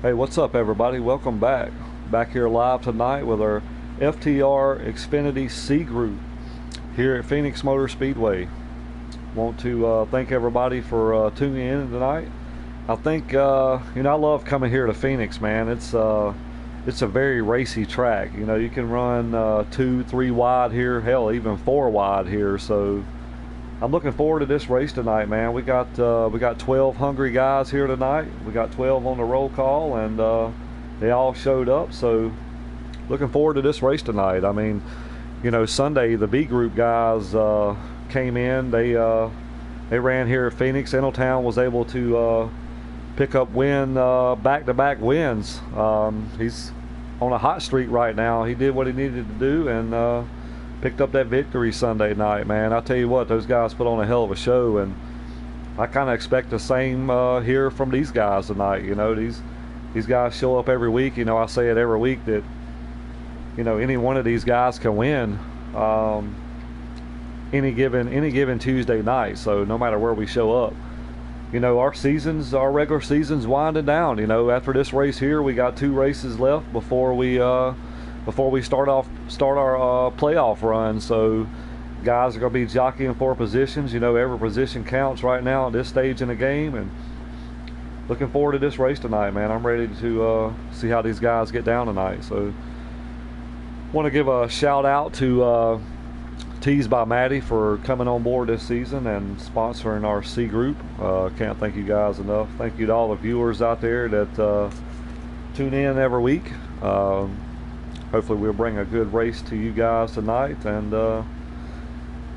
Hey, what's up, everybody? Welcome back. Back here live tonight with our FTR Xfinity C Group here at Phoenix Motor Speedway. Want to thank everybody for tuning in tonight. I think I love coming here to Phoenix, man. It's a very racy track. You can run 2, 3 wide here, hell, even 4 wide here. So I'm looking forward to this race tonight, man. We got 12 hungry guys here tonight. We got 12 on the roll call, and they all showed up. So looking forward to this race tonight. I mean, Sunday the B group guys came in. They ran here at Phoenix. Eneltown was able to pick up back-to-back wins. He's on a hot streak right now. He did what he needed to do and picked up that victory Sunday night, man. I tell you what, those guys put on a hell of a show, and I kind of expect the same here from these guys tonight. These guys show up every week. I say it every week that any one of these guys can win any given Tuesday night. So no matter where we show up, our regular season's winding down. After this race here, we got 2 races left before we start our playoff run. So guys are going to be jockeying for positions. Every position counts right now at this stage in the game, and looking forward to this race tonight, man. I'm ready to see how these guys get down tonight. So want to give a shout out to Tees by Maddie for coming on board this season and sponsoring our C group. Can't thank you guys enough. Thank you to all the viewers out there that tune in every week. Hopefully we'll bring a good race to you guys tonight, and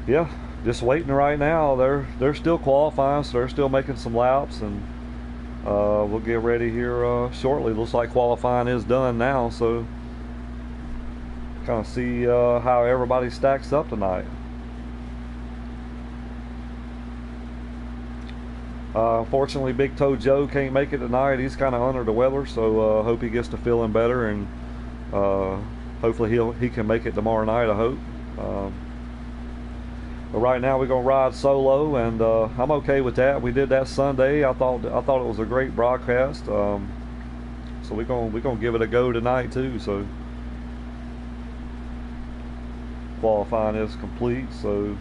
yeah, just waiting right now. They're still qualifying, so they're still making some laps, and we'll get ready here shortly. Looks like qualifying is done now, so kind of see how everybody stacks up tonight. Unfortunately, Big Toe Joe can't make it tonight. He's kind of under the weather, so hope he gets to feeling better, and hopefully he can make it tomorrow night, I hope. But right now we're gonna ride solo, and I'm okay with that. We did that Sunday. I thought it was a great broadcast. So we're gonna give it a go tonight too. So qualifying is complete. So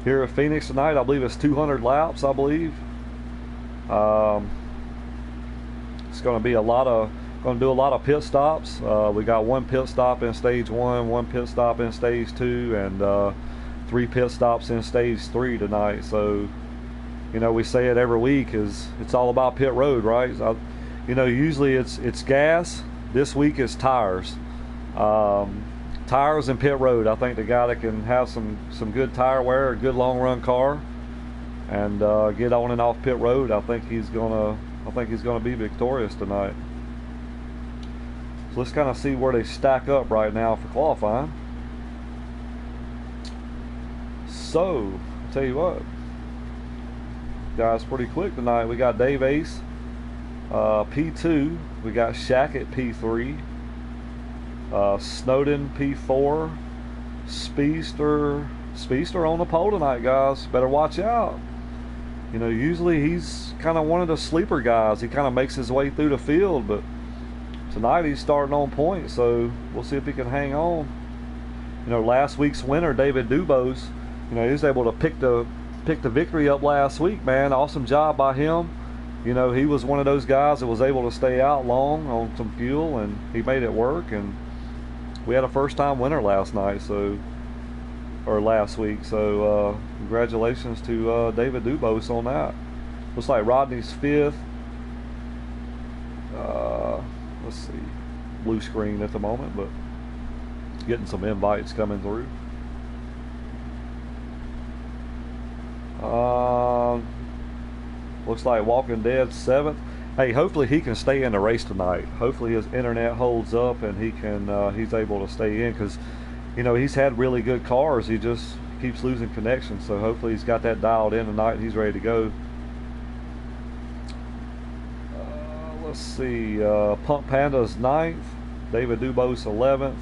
here at Phoenix tonight, I believe it's 200 laps. I believe. It's going to be going to do a lot of pit stops. We got 1 pit stop in stage 1, 1 pit stop in stage 2, and 3 pit stops in stage 3 tonight. So, we say it every week, it's all about pit road, right? Usually it's gas. This week it's tires. Tires and pit road. I think the guy that can have some good tire wear, a good long run car, and get on and off pit road, I think he's gonna be victorious tonight. So let's kind of see where they stack up right now for qualifying. So I'll tell you what, guys, pretty quick tonight. We got Dave Ace P2, we got Shaq at P3, Snowden P4, Speedster on the pole tonight, guys. Better watch out. Usually he's kind of one of the sleeper guys. He kind of makes his way through the field, but tonight he's starting on point, so we'll see if he can hang on. Last week's winner, David Dubose, he was able to pick the victory up last week, man. Awesome job by him. He was one of those guys that was able to stay out long on some fuel, and he made it work, and we had a first-time winner last week, so congratulations to David Dubose on that. Looks like Rodney's 5th. Let's see, blue screen at the moment, but getting some invites coming through. Looks like Walking Dead 7th. Hey, hopefully he can stay in the race tonight. Hopefully his internet holds up and he's able to stay in, because he's had really good cars. He just keeps losing connection. So hopefully he's got that dialed in tonight and he's ready to go. Let's see, Pump Panda's 9th, David Dubose 11th,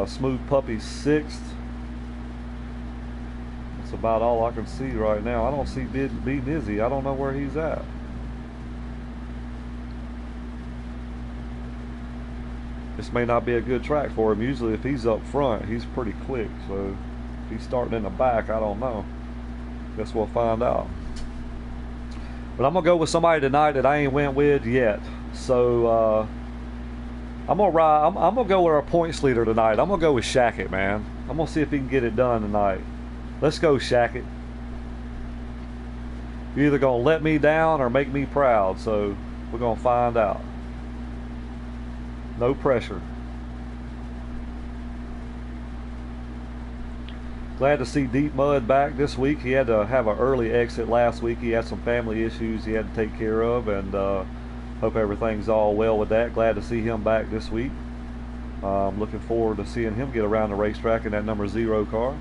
Smooth Puppy 6th. That's about all I can see right now. I don't see B Nizzy. I don't know where he's at. This may not be a good track for him. Usually if he's up front, he's pretty quick. So if he's starting in the back, I don't know. Guess we'll find out. But I'm going to go with somebody tonight that I ain't went with yet. So I'm going to ride. I'm going to go with our points leader tonight. I'm going to go with Shackett, man. I'm going to see if he can get it done tonight. Let's go, Shackett. You're either going to let me down or make me proud. So we're going to find out. No pressure. Glad to see Deep Mud back this week. He had to have an early exit last week. He had some family issues he had to take care of, and hope everything's all well with that. Glad to see him back this week. Looking forward to seeing him get around the racetrack in that number 0 car.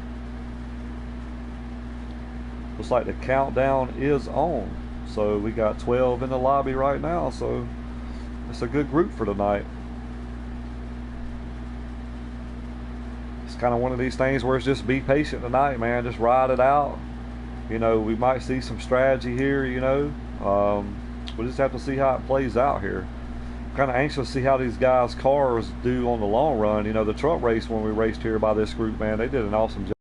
Looks like the countdown is on. So we got 12 in the lobby right now, so it's a good group for tonight. Kind of one of these things where it's just be patient tonight, man. Just ride it out. You know, we might see some strategy here, you know. We'll just have to see how it plays out here. Kind of anxious to see how these guys' cars do on the long run. You know, the truck race when we raced here by this group, man, they did an awesome job.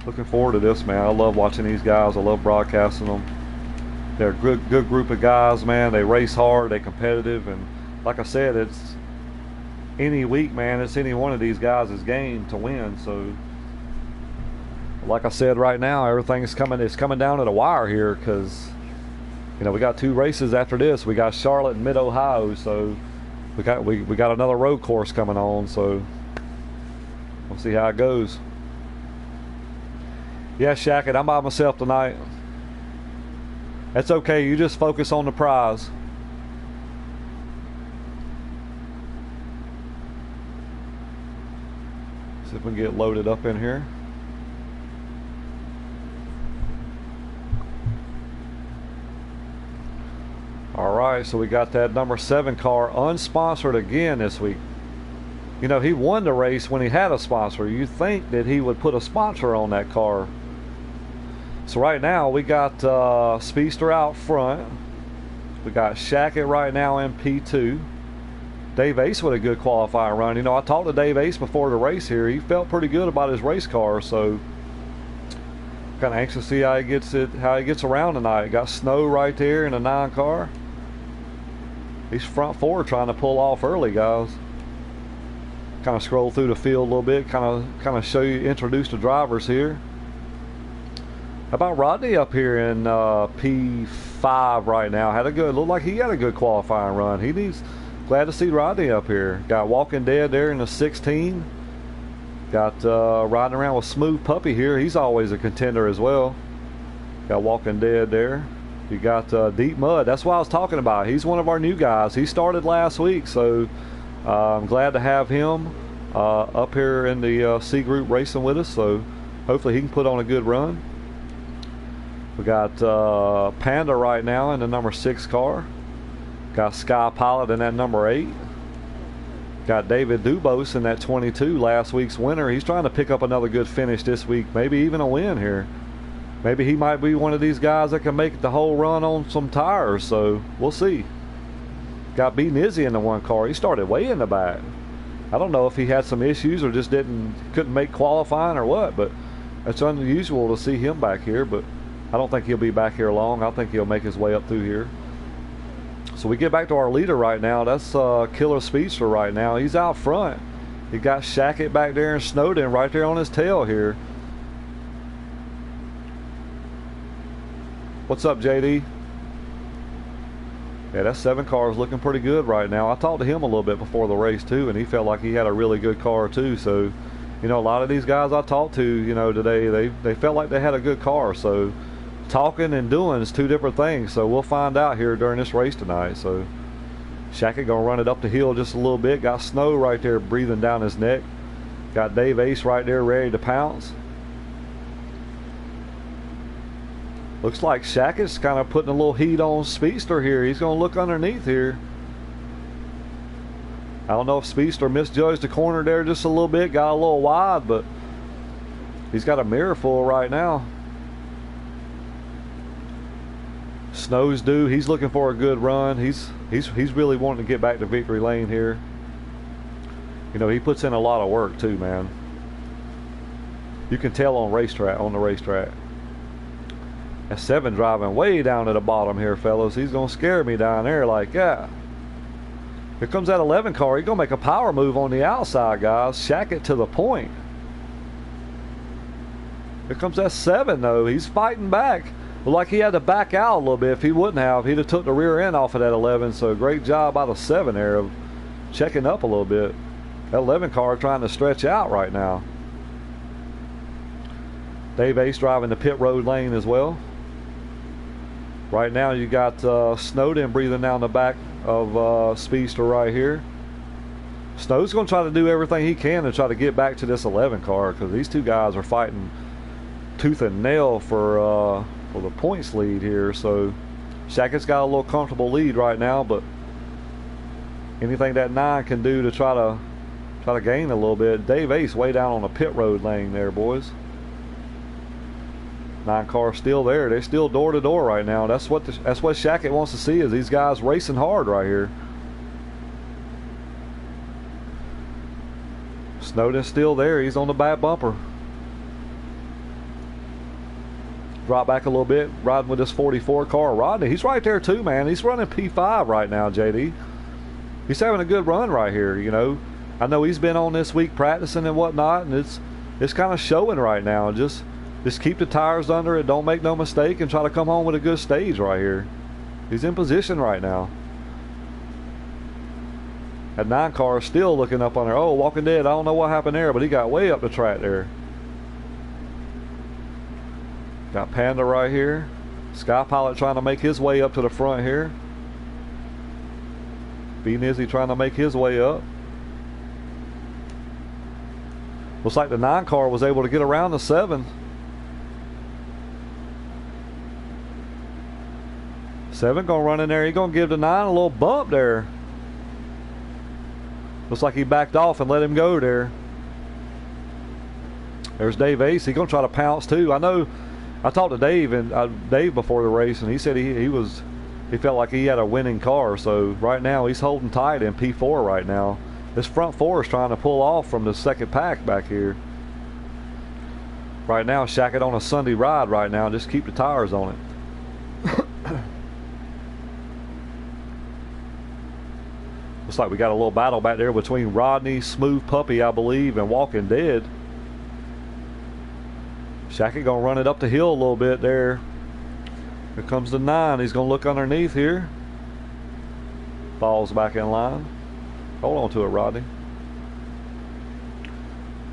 Looking forward to this, man. I love watching these guys. I love broadcasting them. They're a good group of guys, man. They race hard. They're competitive. And like I said, it's any week, man, it's any one of these guys' game to win. So like I said, right now everything is coming down to the wire here, because you know we got 2 races after this. We got Charlotte and Mid-Ohio, so we got another road course coming on, so we'll see how it goes. Yeah, Shackett, I'm by myself tonight. That's okay, you just focus on the prize. See if we can get loaded up in here. Alright, so we got that number 7 car unsponsored again this week. You know, he won the race when he had a sponsor. You think that he would put a sponsor on that car. So right now we got Speedster out front. We got Shackett right now in P2. Dave Ace with a good qualifying run. You know, I talked to Dave Ace before the race here. He felt pretty good about his race car, so kind of anxious to see how he gets around tonight. Got Snow right there in the 9 car. He's front forward trying to pull off early, guys. Kind of scroll through the field a little bit, kind of introduce the drivers here. How about Rodney up here in P5 right now? Looked like he had a good qualifying run. Glad to see Rodney up here. Got Walking Dead there in the 16. Got riding around with Smooth Puppy here. He's always a contender as well. Got Walking Dead there. You got Deep Mud. That's what I was talking about. He's one of our new guys. He started last week, so I'm glad to have him up here in the C group racing with us. So hopefully he can put on a good run. We got Panda right now in the number 6 car. Got Sky Pilot in that number 8. Got David Dubose in that 22, last week's winner. He's trying to pick up another good finish this week, maybe even a win here. Maybe he might be one of these guys that can make the whole run on some tires, so we'll see. Got B Nizzy in the 1 car. He started way in the back. I don't know if he had some issues or just couldn't make qualifying or what, but it's unusual to see him back here, but I don't think he'll be back here long. I think he'll make his way up through here. So we get back to our leader right now. That's Killer Speedster right now. He's out front. He got Shackett back there and Snowden right there on his tail here. What's up, JD? Yeah, that 7 car is looking pretty good right now. I talked to him a little bit before the race too, and he felt like he had a really good car too. So, you know, a lot of these guys I talked to, you know, today, they felt like they had a good car. So talking and doing is 2 different things, so we'll find out here during this race tonight. So Shackett gonna run it up the hill just a little bit. Got Snow right there breathing down his neck. Got Dave Ace right there ready to pounce. Looks like Shackett's kind of putting a little heat on Speedster here. He's gonna look underneath here. I don't know if Speedster misjudged the corner there just a little bit, got a little wide, but He's got a mirror full right now. Snow's due. He's looking for a good run. He's really wanting to get back to victory lane here. You know, he puts in a lot of work too, man. You can tell on the racetrack. That 7 driving way down to the bottom here, fellas. He's gonna scare me down there like that. Here comes that 11 car. He's gonna make a power move on the outside, guys. Shack it to the point. Here comes that 7 though. He's fighting back. Well, like he had to back out a little bit. If he wouldn't have, he'd have took the rear end off of that 11. So great job by the 7 there of checking up a little bit. That 11 car trying to stretch out right now. Dave Ace driving the pit road lane as well. Right now you got Snowden breathing down the back of Speedster right here. Snow's going to try to do everything he can to try to get back to this 11 car, because these two guys are fighting tooth and nail for the points lead here. So Shackett's got a little comfortable lead right now, but anything that 9 can do to try to gain a little bit. Dave Ace way down on the pit road lane there, boys. 9 cars still there. They're still door to door right now. That's what Shackett wants to see, is these guys racing hard right here. Snowden's still there. He's on the back bumper. Drop back a little bit, riding with this 44 car. Rodney, he's right there too, man. He's running P5 right now, JD. He's having a good run right here, you know. I know he's been on this week practicing and whatnot, and it's kind of showing right now. Just keep the tires under it, don't make no mistake, and try to come home with a good stage right here. He's in position right now. That 9 car is still looking up on there. Oh, Walking Dead, I don't know what happened there, but he got way up the track there. Got Panda right here. Sky Pilot trying to make his way up to the front here. B-Nizzy trying to make his way up. Looks like the 9 car was able to get around the 7. 7 gonna run in there. He gonna give the 9 a little bump there. Looks like he backed off and let him go there. There's Dave Ace. He gonna try to pounce too. I know. I talked to Dave before the race, and he said he felt like he had a winning car. So right now he's holding tight in P4 right now. This front 4 is trying to pull off from the second pack back here. Right now, Shackett on a Sunday ride right now. Just keep the tires on it. Looks like we got a little battle back there between Rodney, Smooth Puppy, I believe, and Walking Dead. Shackett gonna run it up the hill a little bit there. Here comes the 9. He's gonna look underneath here. Falls back in line. Hold on to it, Rodney.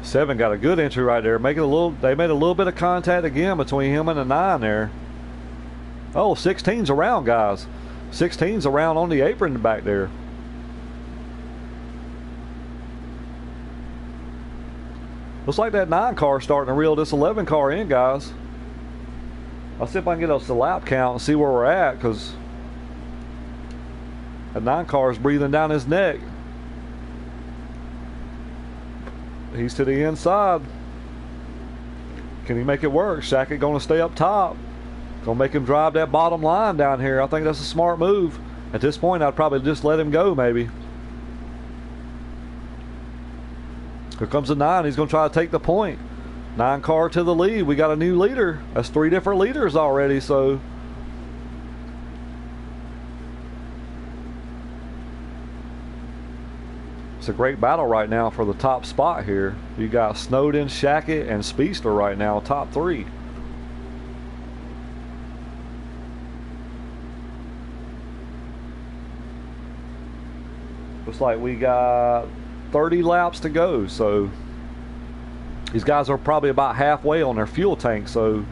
7 got a good entry right there. They made a little bit of contact again between him and the 9 there. Oh, 16's around, guys. 16's around on the apron back there. Looks like that 9 car starting to reel this 11 car in, guys. I'll see if I can get us the lap count and see where we're at, because that 9 car is breathing down his neck. He's to the inside. Can he make it work? Shackett going to stay up top. Going to make him drive that bottom line down here. I think that's a smart move. At this point, I'd probably just let him go, maybe. Here comes the 9. He's going to try to take the point. 9 car to the lead. We got a new leader. That's 3 different leaders already, so it's a great battle right now for the top spot here. You got Snowden, Shackett, and Speedster right now, top 3. Looks like we got 30 laps to go, so these guys are probably about halfway on their fuel tank, so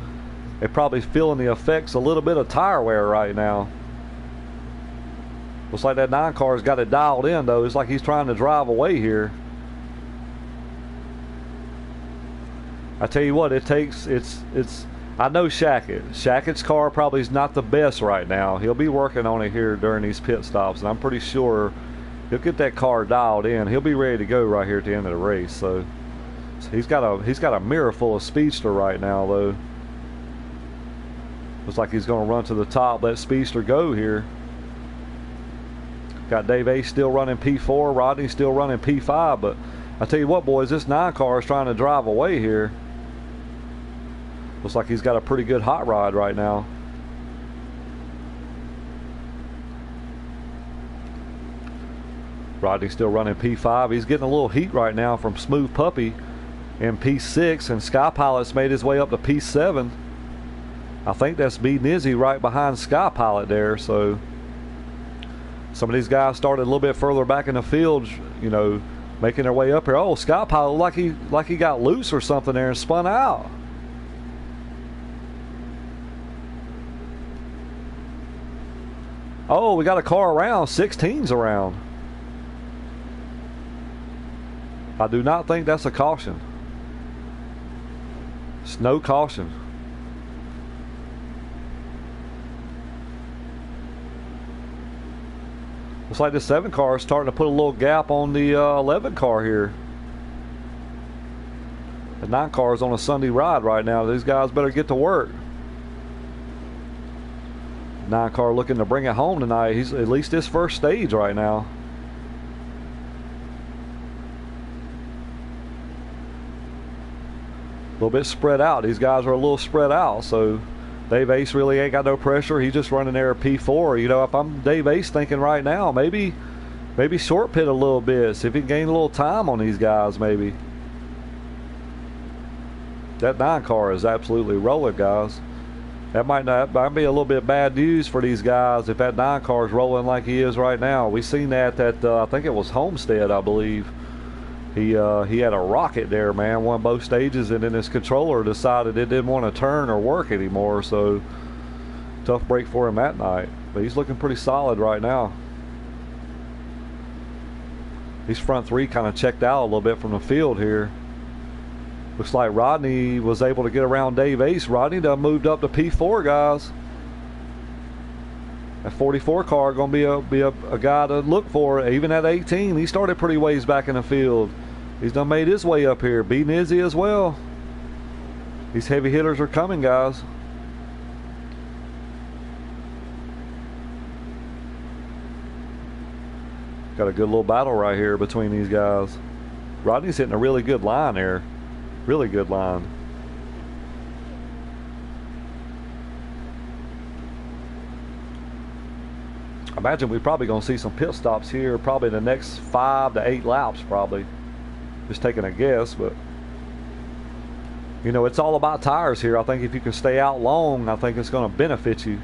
they're probably feeling the effects a little bit of tire wear right now. Looks like that 9 car's got it dialed in though. It's like he's trying to drive away here. I tell you what, I know Shackett's car probably is not the best right now. He'll be working on it here during these pit stops, and I'm pretty sure he'll get that car dialed in. He'll be ready to go right here at the end of the race. So So he's got a mirror full of speedster right now, though. Looks like he's going to run to the top, let speedster go here. Got Dave Ace still running P4, Rodney still running P5, but I tell you what, boys, this 9 car is trying to drive away here. Looks like he's got a pretty good hot rod right now. Rodney's still running P5. He's getting a little heat right now from Smooth Puppy in P6, and Sky Pilot's made his way up to P7. I think that's B Nizzy right behind Sky Pilot there, so some of these guys started a little bit further back in the field, you know, making their way up here. Oh, Sky Pilot like he got loose or something there and spun out. Oh, we got a car around. 16's around. I do not think that's a caution. It's no caution. Looks like the 7 car is starting to put a little gap on the 11 car here. The 9 car is on a Sunday ride right now. These guys better get to work. 9 car looking to bring it home tonight. He's at least his first stage right now. A little bit spread out. These guys are a little spread out, so Dave Ace really ain't got no pressure. He's just running there at P4. You know, if I'm Dave Ace thinking right now, maybe short pit a little bit, see if he can gain a little time on these guys maybe. That 9 car is absolutely rolling, guys. That might be a little bit bad news for these guys if that 9 car is rolling like he is right now. We seen that at I think it was Homestead, I believe. He had a rocket there, man, won both stages, and then his controller decided it didn't want to turn or work anymore, so tough break for him that night. But he's looking pretty solid right now. These front 3 kind of checked out a little bit from the field here. Looks like Rodney was able to get around Dave Ace. Rodney done moved up to P4, guys. That 44 car going to be a guy to look for. Even at 18, he started pretty ways back in the field. He's done made his way up here. B Nizzy as well. These heavy hitters are coming, guys. Got a good little battle right here between these guys. Rodney's hitting a really good line there. Really good line. I imagine we're probably going to see some pit stops here probably in the next 5 to 8 laps probably. Just taking a guess, but you know, it's all about tires here. I think if you can stay out long, I think it's going to benefit you.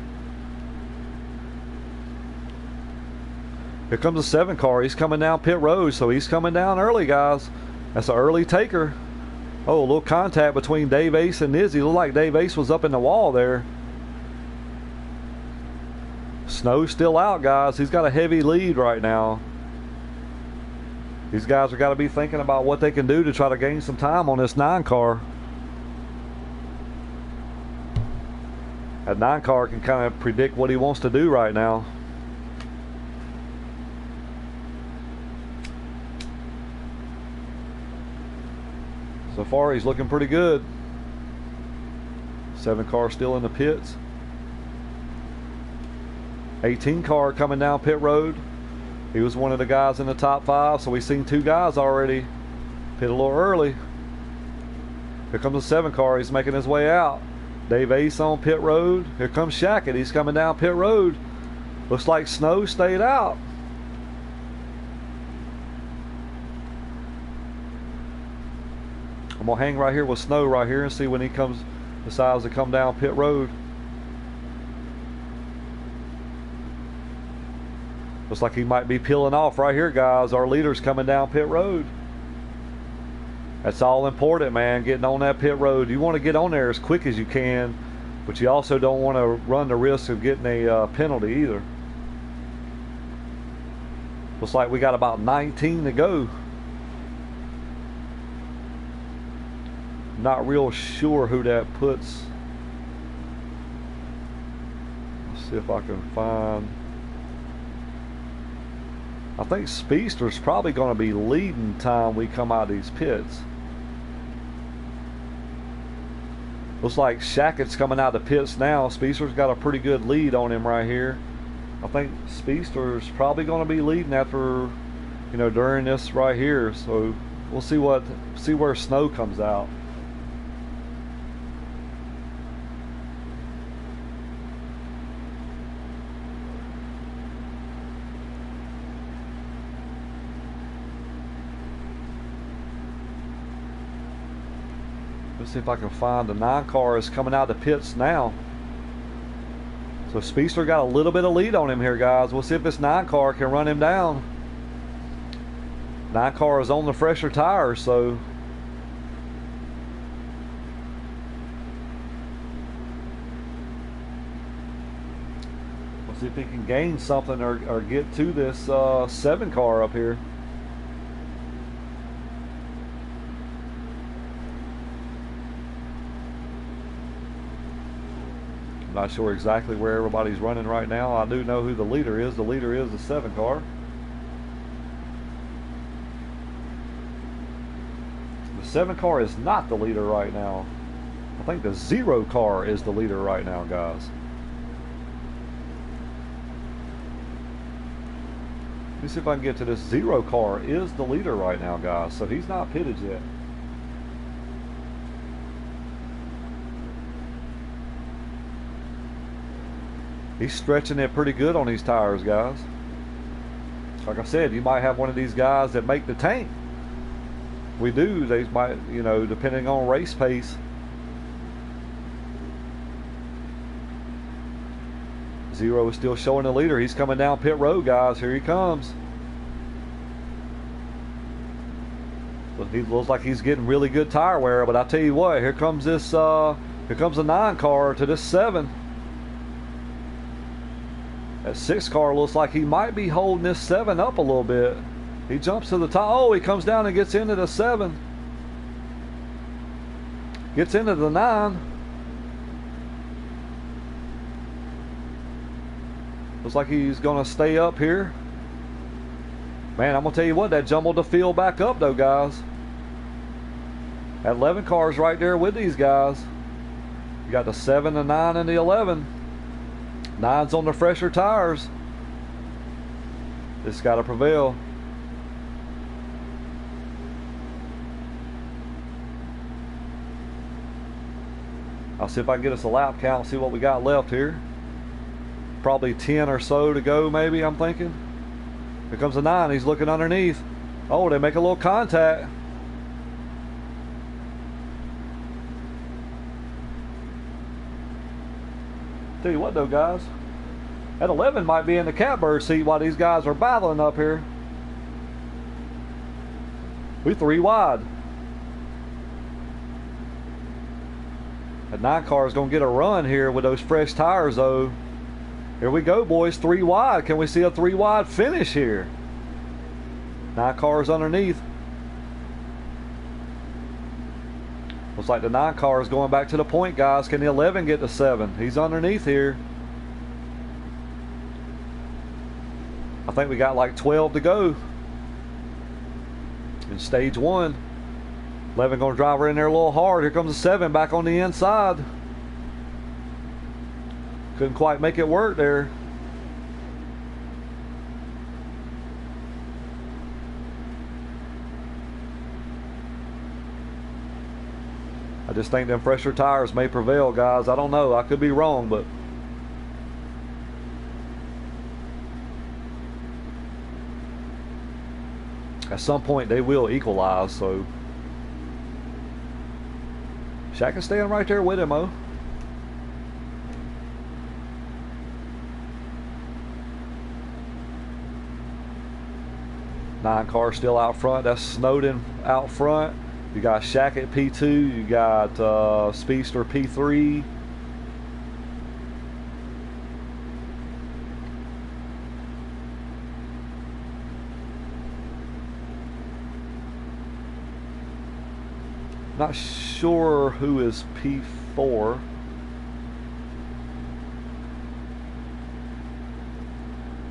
Here comes the 7 car. He's coming down pit road, so he's coming down early, guys. That's an early taker. Oh, a little contact between Dave Ace and Nizzy. Looked like Dave Ace was up in the wall there. Snow's still out, guys. He's got a heavy lead right now. These guys are got to be thinking about what they can do to try to gain some time on this 9 car. That 9 car can kind of predict what he wants to do right now. So far, he's looking pretty good. 7 car still in the pits. 18 car coming down pit road. He was one of the guys in the top 5, so we've seen 2 guys already pit a little early. Here comes the 7 car. He's making his way out. Dave Ace on pit road. Here comes Shackett. He's coming down pit road. Looks like Snow stayed out. I'm going to hang right here with Snow right here and see when he decides to come down pit road. Looks like he might be peeling off right here, guys. Our leader's coming down pit road. That's all important, man, getting on that pit road. You want to get on there as quick as you can, but you also don't want to run the risk of getting a penalty either. Looks like we got about 19 to go. Not real sure who that puts. Let's see if I can find. I think Speedster's probably going to be leading time we come out of these pits. Looks like Shackett's coming out of the pits now. Speedster's got a pretty good lead on him right here. I think Speedster's probably going to be leading after, during this right here. So we'll see where Snow comes out. Let's see if I can find the 9 car is coming out of the pits now. So Speedster got a little bit of lead on him here, guys. We'll see if this 9 car can run him down. 9 car is on the fresher tires, so we'll see if he can gain something or get to this 7 car up here. Not sure exactly where everybody's running right now. I do know who the leader is. The leader is the 7 car. The 7 car is not the leader right now. I think the 0 car is the leader right now, guys. Let me see if I can get to this 0 car is the leader right now, guys. So he's not pitted yet. He's stretching it pretty good on these tires, guys. Like I said, you might have one of these guys that make the tank. We do. They might, depending on race pace. Zero is still showing the leader. He's coming down pit road, guys. Here he comes. He looks like he's getting really good tire wear, but I tell you what, here comes this here comes the 9 car to this 7. That 6 car looks like he might be holding this 7 up a little bit. He jumps to the top. Oh, he comes down and gets into the 7. Gets into the 9. Looks like he's going to stay up here. Man, I'm going to tell you what, that jumbled the field back up though, guys. That 11 car is right there with these guys. You got the 7, the 9, and the 11. 9's on the fresher tires. It's got to prevail. I'll see if I can get us a lap count, see what we got left here. Probably 10 or so to go, maybe, I'm thinking. Here comes the 9. He's looking underneath. Oh, they make a little contact. Tell you what though, guys, that 11 might be in the catbird seat while these guys are battling up here. We 3 wide. That 9 car is going to get a run here with those fresh tires though. Here we go, boys. 3 wide. Can we see a 3 wide finish here? 9 cars underneath. Looks like the 9 car is going back to the point, guys. Can the 11 get to 7? He's underneath here. I think we got like 12 to go in stage 1. 11 going to drive her in there a little hard. Here comes the 7 back on the inside. Couldn't quite make it work there. I just think them fresher tires may prevail, guys. I don't know. I could be wrong, but at some point they will equalize. So Shaq is staying right there with him, oh. Nine car still out front. That's Snowden out front. You got Shaq at P2. You got Speedster P3. Not sure who is P4.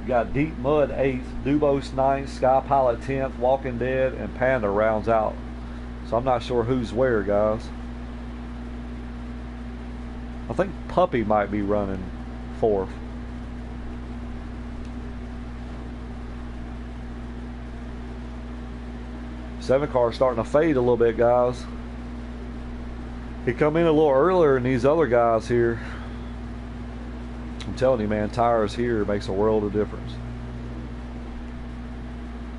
You got Deep Mud 8th, Dubos 9th, Sky Pilot 10th, Walking Dead, and Panda rounds out. So I'm not sure who's where, guys. I think Puppy might be running 4th. Seven car starting to fade a little bit, guys. He come in a little earlier than these other guys here. I'm telling you, man, tires here makes a world of difference.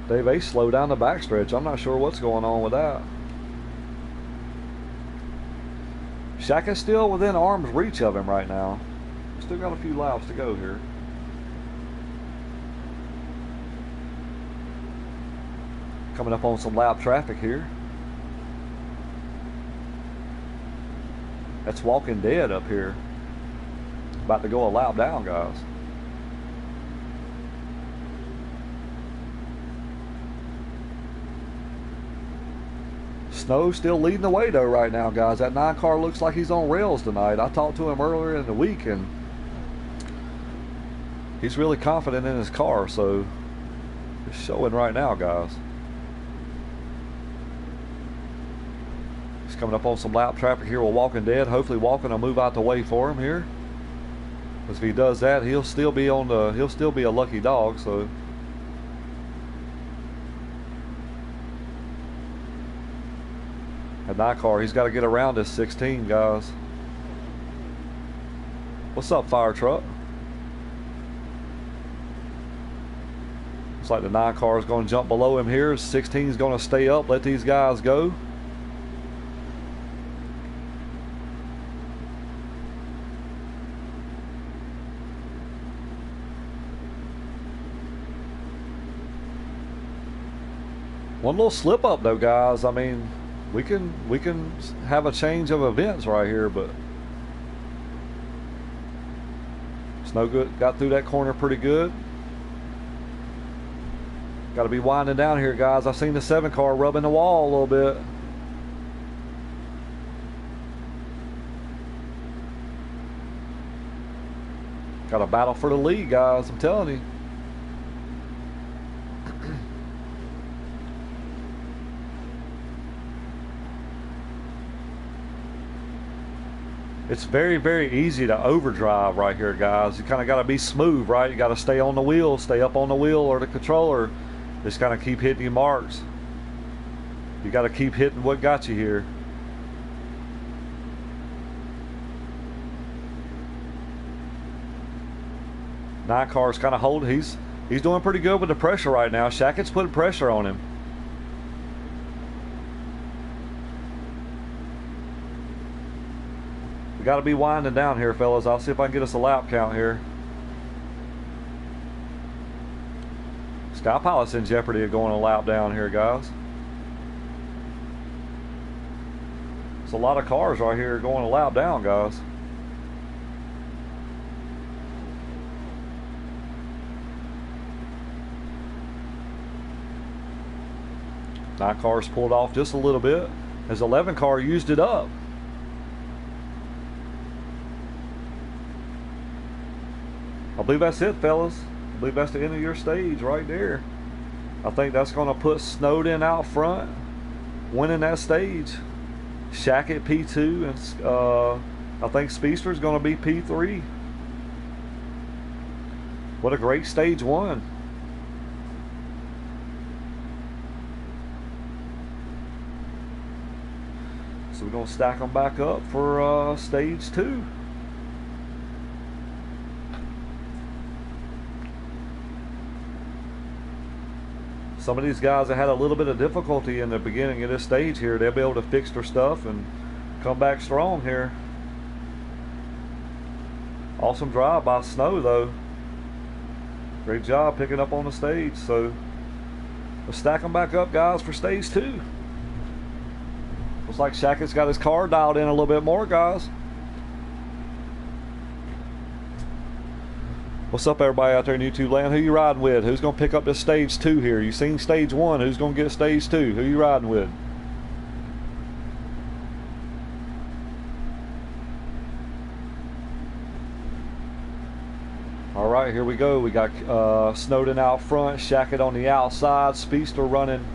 They slow down the backstretch. I'm not sure what's going on with that. Shaq is still within arm's reach of him right now. Still got a few laps to go here. Coming up on some lap traffic here. That's Walking Dead up here. About to go a lap down, guys. Snow still leading the way though right now, guys. That 9 car looks like he's on rails tonight. I talked to him earlier in the week and he's really confident in his car, so it's showing right now, guys. He's coming up on some lap traffic here with Walking Dead. Hopefully Walking will move out the way for him here. Because if he does that, he'll still be a lucky dog, so that 9 car, he's got to get around this 16, guys. What's up, fire truck? Looks like the 9 car is going to jump below him here. 16 is going to stay up, let these guys go. One little slip up though, guys. I mean, we can have a change of events right here, but it's no good. Got through that corner pretty good. Got to be winding down here, guys. I've seen the 7 car rubbing the wall a little bit. Got to battle for the lead, guys. I'm telling you. It's very, very easy to overdrive right here, guys. You kind of got to be smooth, right? You got to stay on the wheel, stay up on the wheel or the controller. Just kind of keep hitting your marks. You got to keep hitting what got you here. Nine car's kind of holding. He's doing pretty good with the pressure right now. Shackett's putting pressure on him. Got to be winding down here, fellas. I'll see if I can get us a lap count here. Sky Pilot's in jeopardy of going a lap down here, guys. It's a lot of cars right here going a lap down, guys. Nine cars pulled off just a little bit as 11 car used it up. I believe that's it, fellas. I believe that's the end of your stage right there. I think that's going to put Snowden out front, winning that stage. Shackett P2, and I think Speedster's going to be P3. What a great stage 1. So we're going to stack them back up for stage 2. Some of these guys that had a little bit of difficulty in the beginning of this stage here, they'll be able to fix their stuff and come back strong here. Awesome drive by Snow, though. Great job picking up on the stage. So let's stack them back up, guys, for stage 2. Looks like Shackett's got his car dialed in a little bit more, guys. What's up, everybody out there in YouTube land? Who you riding with? Who's going to pick up this stage 2 here? You seen stage 1. Who's going to get stage 2? Who you riding with? All right, here we go. We got Snowden out front, Shackett on the outside, Speedster running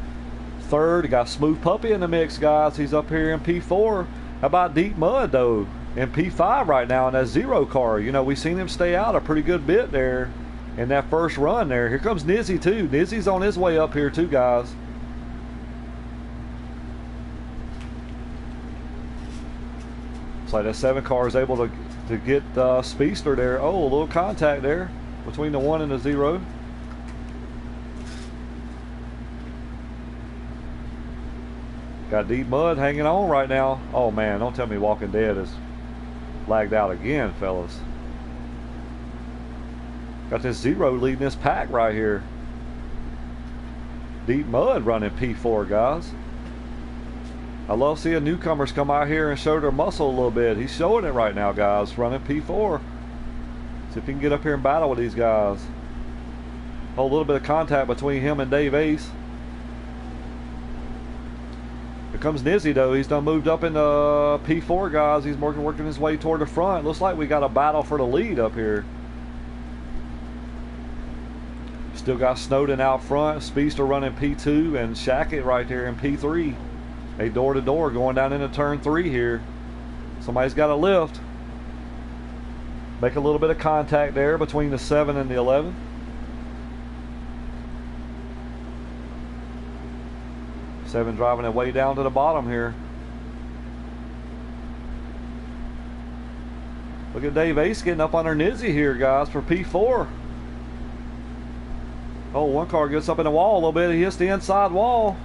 3rd. Got Smooth Puppy in the mix, guys. He's up here in P4. How about Deep Mud, though? in P5 right now in that 0 car. You know, we've seen him stay out a pretty good bit there in that first run there. Here comes Nizzy too. Nizzy's on his way up here too, guys. Looks like that 7 car is able to get Speedster there. Oh, a little contact there between the 1 and the 0. Got Deep Mud hanging on right now. Oh man, don't tell me Walking Dead is lagged out again, fellas. Got this 0 leading this pack right here. Deep Mud running P4, guys. I love seeing newcomers come out here and show their muscle a little bit. He's showing it right now, guys, running P4. See if he can get up here and battle with these guys. Oh, a little bit of contact between him and Dave Ace. Here comes Nizzy though. He's done moved up into P4, guys. He's working his way toward the front. Looks like we got a battle for the lead up here. Still got Snowden out front. Speedster running P2 and Shackett right there in P3. They door to door going down into turn 3 here. Somebody's got to lift. Make a little bit of contact there between the 7 and the 11. Seven driving it way down to the bottom here. Look at Dave Ace getting up under Nizzy here, guys, for P4. Oh, one car gets up in the wall a little bit. He hits the inside wall.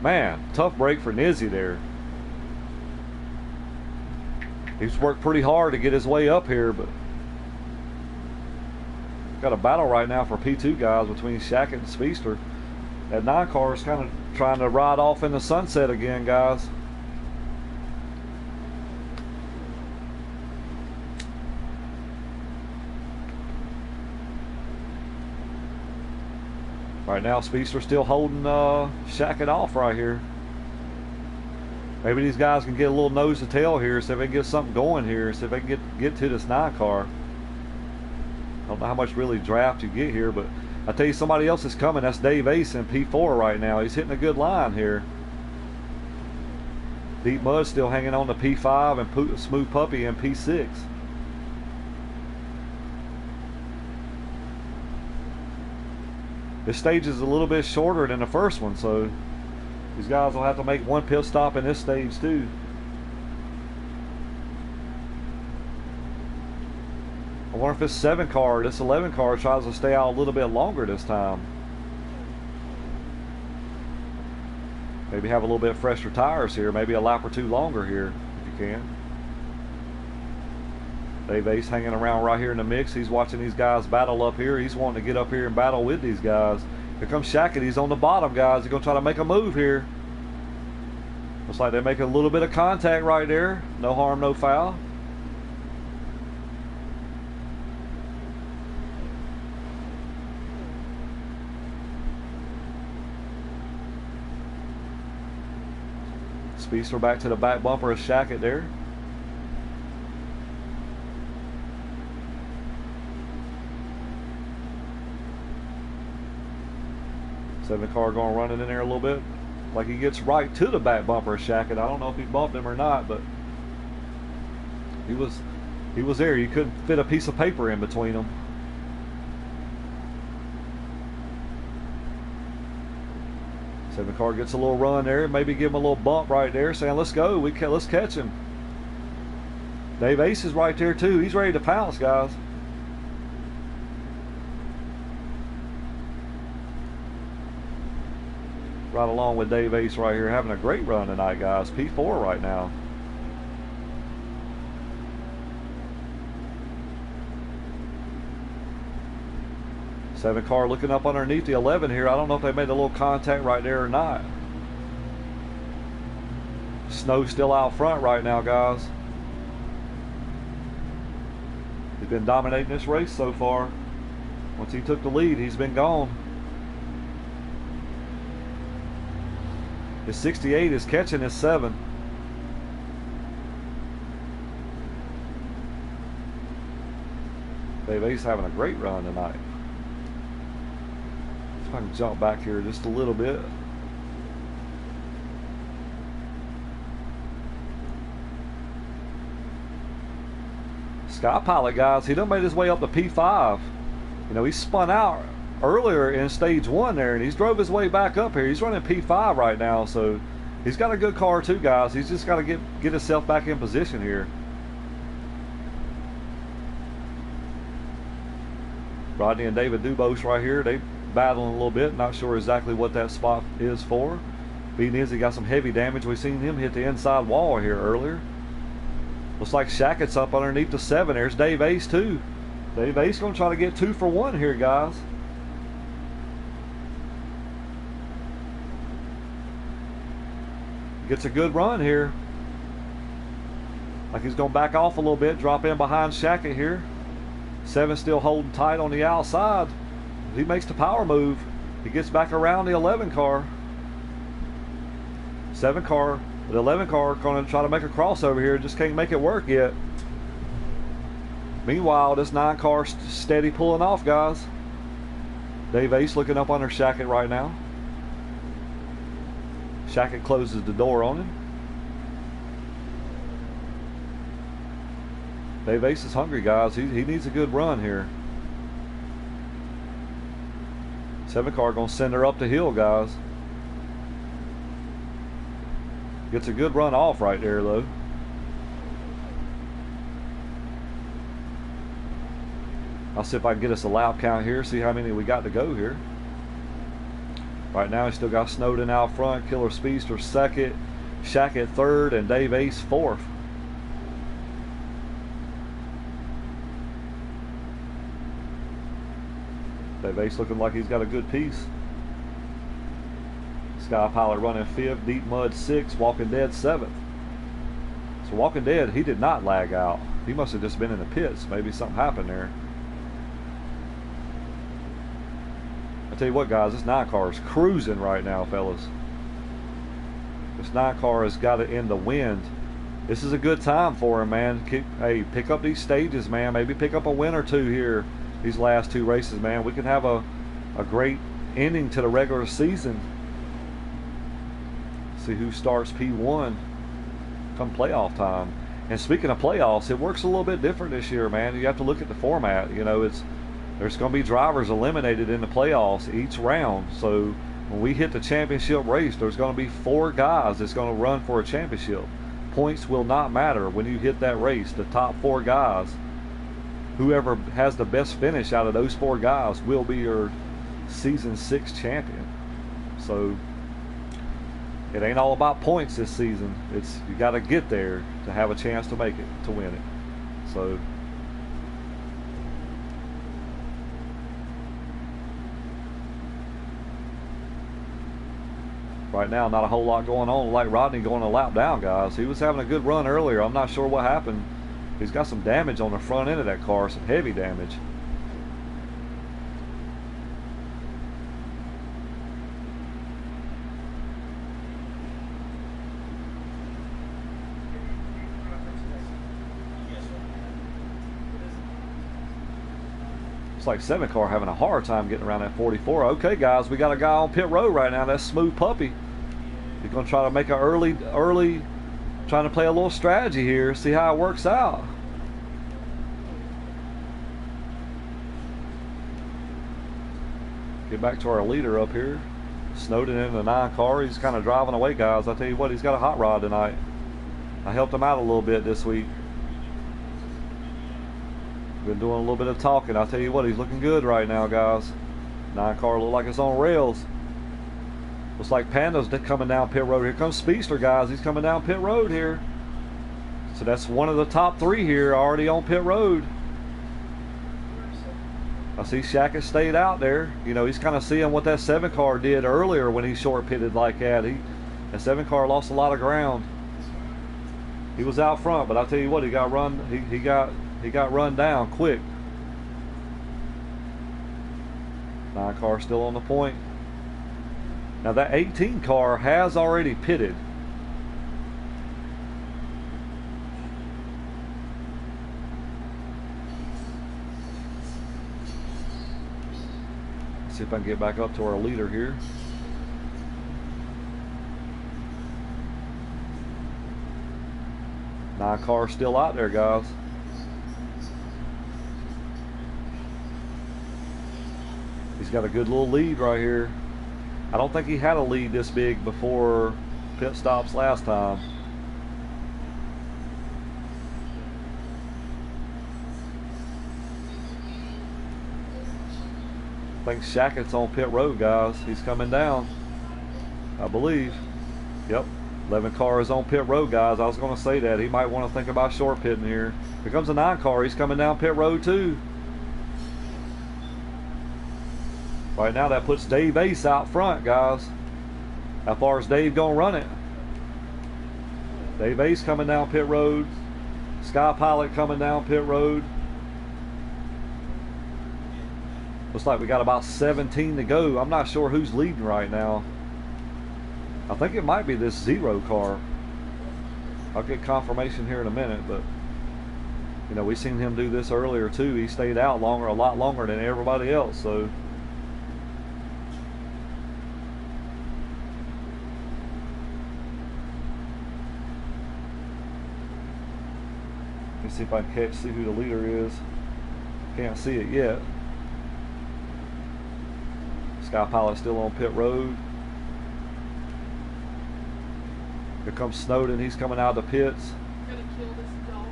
Man, tough break for Nizzy there. He's worked pretty hard to get his way up here, but got a battle right now for P2, guys, between Shackett and Speedster. That 9 car is kind of trying to ride off in the sunset again, guys. Right now, Speedster still holding Shackett off right here. Maybe these guys can get a little nose to tail here, see if they can get something going here, see if they can get to this 9 car. I don't know how much really draft you get here, but I tell you, somebody else is coming. That's Dave Ace in P4 right now. He's hitting a good line here. Deep Mud still hanging on to P5 and Smooth Puppy in P6. This stage is a little bit shorter than the first one, so these guys will have to make one pit stop in this stage too. I wonder if this 7 car, this 11 car tries to stay out a little bit longer this time. Maybe have a little bit fresher tires here, maybe a lap or 2 longer here if you can. Dave Ace hanging around right here in the mix. He's watching these guys battle up here. He's wanting to get up here and battle with these guys. Here comes Shackett. He's on the bottom, guys. He's going to try to make a move here. Looks like they're making a little bit of contact right there. No harm, no foul. Speedster back to the back bumper of Shackett there. Seven car going running in there a little bit. Like he gets right to the back bumper of Shackett. I don't know if he bumped him or not, but he was there. You couldn't fit a piece of paper in between them. Seven car gets a little run there. Maybe give him a little bump right there, saying, "Let's go. Let's catch him." Dave Ace is right there too. He's ready to pounce, guys. Right along with Dave Ace right here, having a great run tonight, guys. P4 right now. Seven car looking up underneath the 11 here. I don't know if they made a little contact right there or not. Snow still out front right now, guys. He's been dominating this race so far. Once he took the lead, he's been gone. His 68 is catching his 7. Dave Ace having a great run tonight. If I can jump back here just a little bit. Sky Pilot, guys, he done made his way up to P5. You know, he spun out earlier in stage 1 there, and he's drove his way back up here. He's running P5 right now, so he's got a good car too, guys. He's just got to get himself back in position here. Rodney and David Dubose right here. They battling a little bit. Not sure exactly what that spot is for. Being is he got some heavy damage. We've seen him hit the inside wall here earlier. Looks like Shackett's up underneath the 7. There's Dave Ace too. Dave Ace going to try to get 2 for 1 here, guys. Gets a good run here. Like he's going to back off a little bit, drop in behind Shackett here. 7 still holding tight on the outside. He makes the power move. He gets back around the 11 car. 7 car, the 11 car going to try to make a crossover here. Just can't make it work yet. Meanwhile, this 9 car steady pulling off, guys. Dave Ace looking up under Shackett right now. Shackett closes the door on him. Dave Ace is hungry, guys. He needs a good run here. 7 car going to send her up the hill, guys. Gets a good run off right there, though. I'll see if I can get us a lap count here, see how many we got to go here. Right now, we still got Snowden out front, Killer Speedster 2nd, Shackett 3rd, and Dave Ace 4th. Dave Ace looking like he's got a good piece. Sky Pilot running 5th, Deep Mud 6th, Walking Dead 7th. So Walking Dead, he did not lag out. He must have just been in the pits. Maybe something happened there. I tell you what, guys, this 9 car is cruising right now, fellas. This 9 car has got it in the wind. This is a good time for him, man. Hey, pick up these stages, man. Maybe pick up a win or 2 here. These last 2 races, man. We can have a great ending to the regular season. See who starts P1 come playoff time. And speaking of playoffs, it works a little bit different this year, man. You have to look at the format. You know, there's going to be drivers eliminated in the playoffs each round. So when we hit the championship race, there's going to be 4 guys that's going to run for a championship. Points will not matter when you hit that race. The top 4 guys, whoever has the best finish out of those 4 guys will be your season 6 champion. So it ain't all about points this season. You got to get there to have a chance to make it, to win it. So right now, not a whole lot going on. Like Rodney going a lap down, guys. He was having a good run earlier. I'm not sure what happened. He's got some damage on the front end of that car, some heavy damage. It's like 7 car having a hard time getting around that 44. Okay, guys, we got a guy on pit road right now. That's Smooth Puppy. He's going to try to make an early, trying to play a little strategy here, see how it works out. Get back to our leader up here. Snowden in the 9 car. He's kind of driving away, guys. I tell you what, he's got a hot rod tonight. I helped him out a little bit this week. Been doing a little bit of talking. I'll tell you what, he's looking good right now, guys. 9 car look like it's on rails. Looks like Panda's coming down pit road. Here comes Speedster, guys. He's coming down pit road here. So that's one of the top 3 here already on pit road. I see Shackett stayed out there. You know, he's kind of seeing what that 7 car did earlier when he short pitted like that. That 7 car lost a lot of ground. He was out front, but I'll tell you what, he got run. He got run down quick. 9 car still on the point. Now that 18 car has already pitted. Let's see if I can get back up to our leader here. Nine car still out there, guys. got a good little lead right here. I don't think he had a lead this big before pit stops last time. I think Shackett's on pit road, guys. He's coming down, I believe. Yep, 11 car is on pit road, guys. I was going to say that. He might want to think about short pitting here. Here comes a 9 car. He's coming down pit road too. Right now that puts Dave Ace out front, guys. How far is Dave going to run it? Dave Ace coming down pit road. Sky Pilot coming down pit road. Looks like we got about 17 to go. I'm not sure who's leading right now. I think it might be this 0 car. I'll get confirmation here in a minute, but you know, we seen him do this earlier too. He stayed out longer, a lot longer than everybody else, so let me see if I can see who the leader is. Can't see it yet. Sky Pilot still on pit road. Here comes Snowden. He's coming out of the pits. Gonna kill this dog.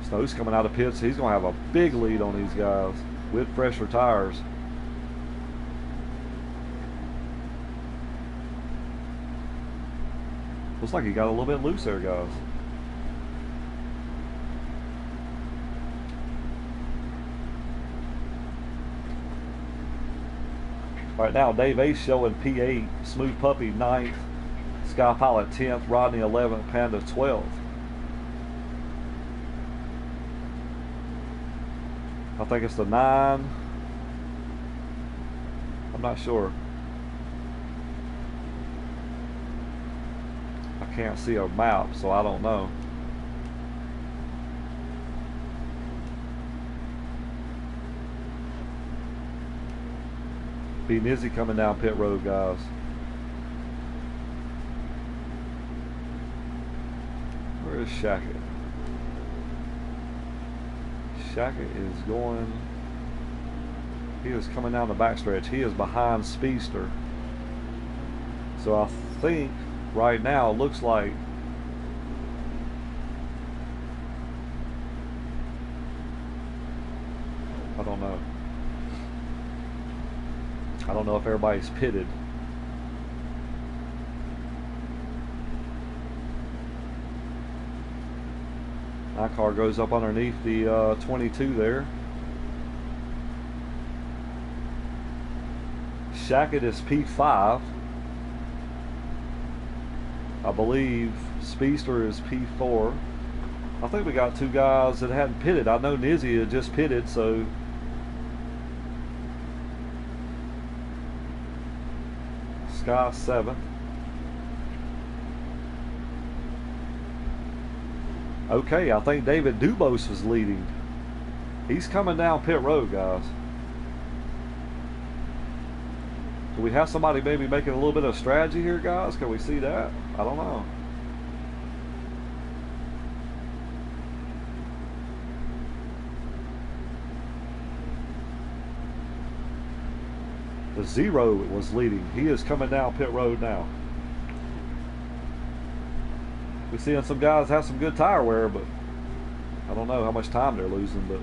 Snow's coming out of the pits. He's going to have a big lead on these guys with fresher tires. Looks like he got a little bit loose there, guys. Right now, Dave Ace showing P8, Smooth Puppy 9th, Sky Pilot 10th, Rodney 11th, Panda 12th. I think it's the 9. I'm not sure. I can't see a map, so I don't know. B Nizzy coming down pit road, guys. Where is Shackett? Shackett is going. He is coming down the backstretch. He is behind Speedster. So I think right now it looks like I don't know. I don't know if everybody's pitted. My car goes up underneath the 22 there. Shackett is P5. I believe Speedster is P4. I think we got 2 guys that hadn't pitted. I know Nizzy had just pitted, so Sky 7th. Okay, I think David Dubose was leading. He's coming down pit road, guys. Do we have somebody maybe making a little bit of strategy here, guys? Can we see that? I don't know. The 0 was leading. He is coming down pit road now. We're seeing some guys have some good tire wear, but I don't know how much time they're losing. But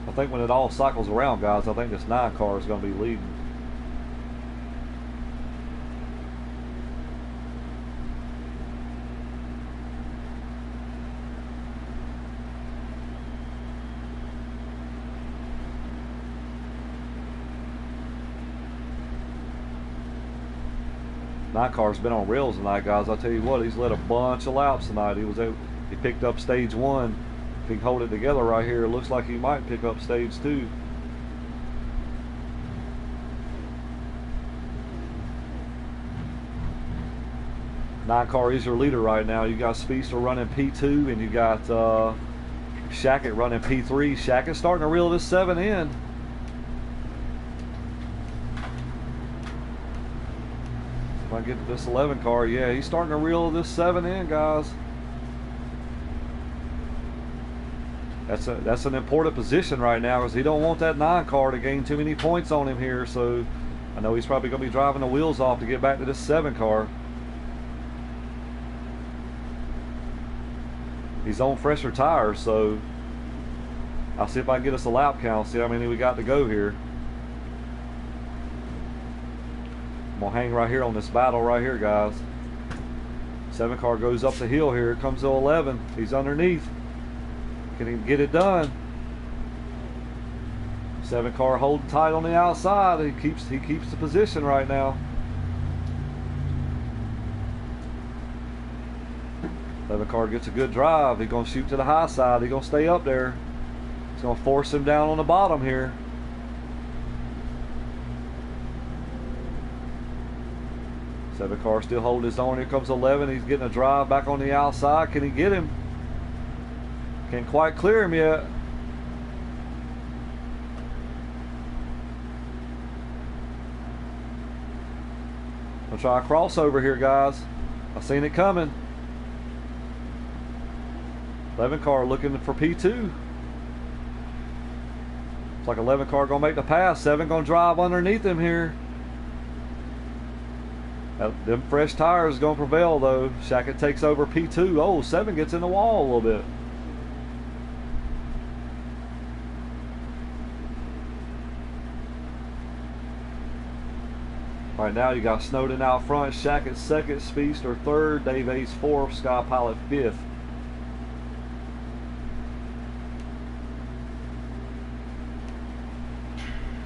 I think when it all cycles around, guys, I think this 9 car is going to be leading. My car's been on rails tonight, guys. I'll tell you what, he's led a bunch of laps tonight. He picked up stage 1. If he can hold it together right here, it looks like he might pick up stage 2. Nine car is your leader right now. You got Speedster running P2, and you got Shackett running P3. Shackett's starting to reel this 7 in. If I get to this 11 car, yeah, he's starting to reel this 7 in, guys. That's an important position right now, because he don't want that 9 car to gain too many points on him here. So I know he's probably going to be driving the wheels off to get back to this 7 car. He's on fresher tires, so I'll see if I can get us a lap count, see how many we got to go here. I'm going to hang right here on this battle right here, guys. 7 car goes up the hill here. Here comes the 11. He's underneath. Can he get it done? 7 car holding tight on the outside. He keeps the position right now. 11 car gets a good drive. He's going to shoot to the high side. He's going to stay up there. He's going to force him down on the bottom here. Seven car still holding his own. Here comes 11. He's getting a drive back on the outside. Can he get him? Can't quite clear him yet. I'll try a crossover here, guys. I seen it coming. 11 car looking for P2. It's like 11 car gonna make the pass. 7 gonna drive underneath him here. Them fresh tires gonna prevail though. Shackett takes over P2. Oh, 7 gets in the wall a little bit. All right, now you got Snowden out front. Shackett second, Speedster third, Dave Ace fourth, Sky Pilot fifth.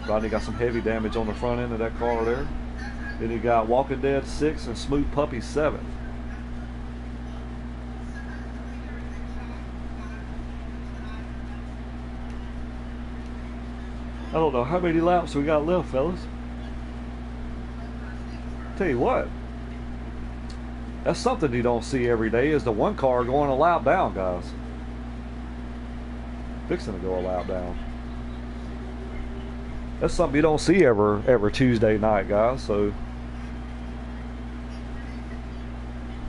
Rodney got some heavy damage on the front end of that car there. Then you got Walking Dead 6th and Smooth Puppy 7th. I don't know how many laps we got left, fellas. Tell you what, that's something you don't see every day, is the 1 car going a lap down, guys. Fixing to go a lap down. That's something you don't see every Tuesday night, guys. So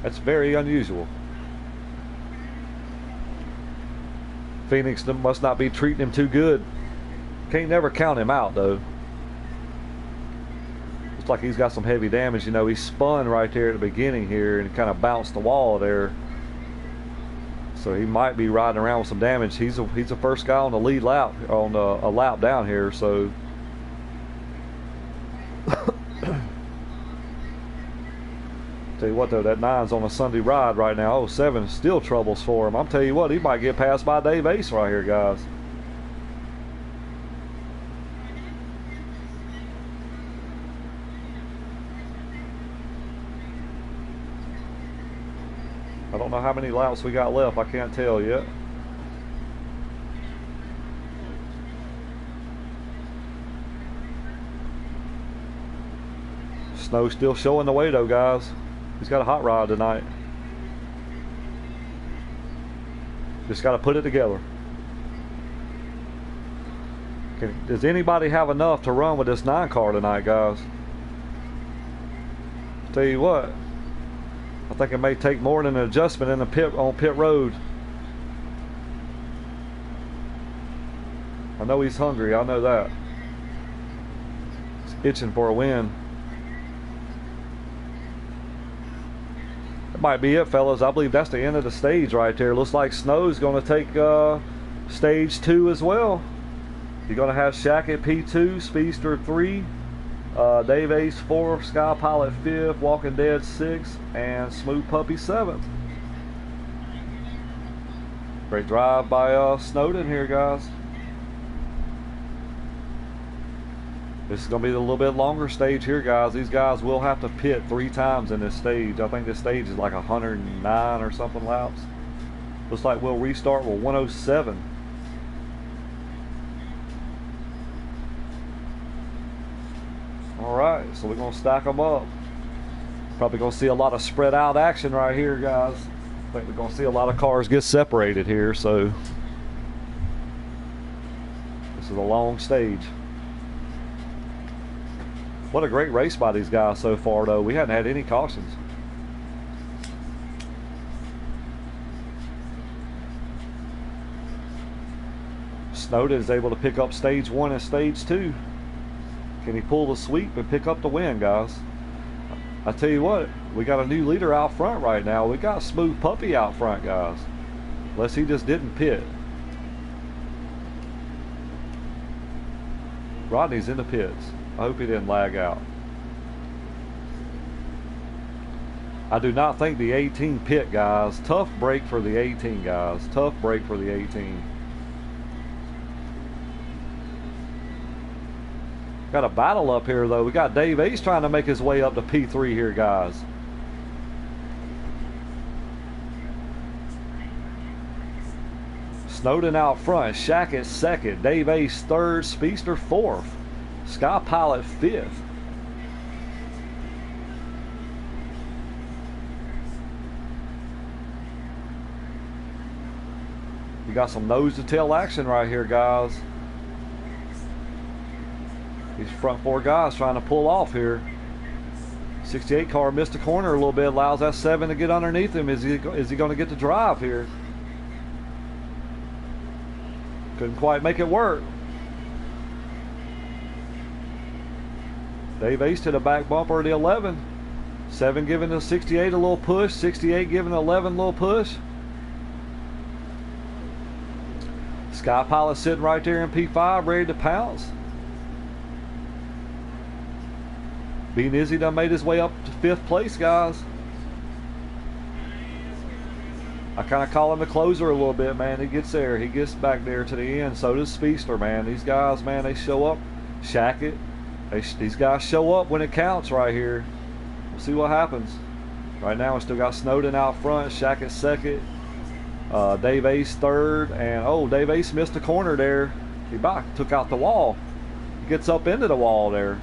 that's very unusual. Phoenix must not be treating him too good. Can't never count him out though. Looks like he's got some heavy damage. You know, he spun right there at the beginning here and kind of bounced the wall there. So he might be riding around with some damage. He's the first guy on the lead lap, on a lap down here. So tell you what though, that 9's on a Sunday ride right now. 07 still troubles for him. I'm telling you what, he might get passed by Dave Ace right here, guys. I don't know how many laps we got left. I can't tell yet. Snow's still showing the way though, guys. He's got a hot rod tonight. Just got to put it together. Does anybody have enough to run with this 9 car tonight, guys? Tell you what, I think it may take more than an adjustment in the pit on pit road. I know he's hungry. I know that. He's itching for a win. That might be it, fellas. I believe that's the end of the stage right there. Looks like Snow's going to take stage 2 as well. You're going to have Shackett P2, Speedster 3, Dave Ace 4th, Sky Pilot 5th, Walking Dead 6th, and Smooth Puppy 7th. Great drive by Snowden here, guys. This is going to be a little bit longer stage here, guys. These guys will have to pit 3 times in this stage. I think this stage is like 109 or something laps. Looks like we'll restart with 107. Alright, so we're going to stack them up. Probably going to see a lot of spread out action right here, guys. I think we're going to see a lot of cars get separated here, so this is a long stage. What a great race by these guys so far, though. We hadn't had any cautions. Snowden is able to pick up stage 1 and stage 2. Can he pull the sweep and pick up the win, guys? I tell you what, we got a new leader out front right now. We got Smooth Puppy out front, guys. Unless he just didn't pit. Rodney's in the pits. I hope he didn't lag out. I do not think the 18 pit, guys. Tough break for the 18, guys. Tough break for the 18. Got a battle up here, though. We got Dave Ace trying to make his way up to P3 here, guys. Snowden out front. Shackett second. Dave Ace third. Speedster fourth. Sky Pilot fifth. You got some nose-to-tail action right here, guys. These front four guys trying to pull off here. 68 car missed the corner a little bit. Allows that 7 to get underneath him. Is he going to get the drive here? Couldn't quite make it work. Dave Ace to the back bumper of the 11. 7 giving the 68 a little push. 68 giving the 11 a little push. Sky Pilot sitting right there in P5 ready to pounce. Bean Izzy done made his way up to 5th place, guys. I kind of call him the closer a little bit, man. He gets there. He gets back there to the end. So does Speedster, man. These guys, man, they show up. Shackett. These guys show up when it counts right here. We'll see what happens. Right now, we still got Snowden out front. Shackett second. Dave Ace third. And, oh, Dave Ace missed the corner there. He about took out the wall. He gets up into the wall there.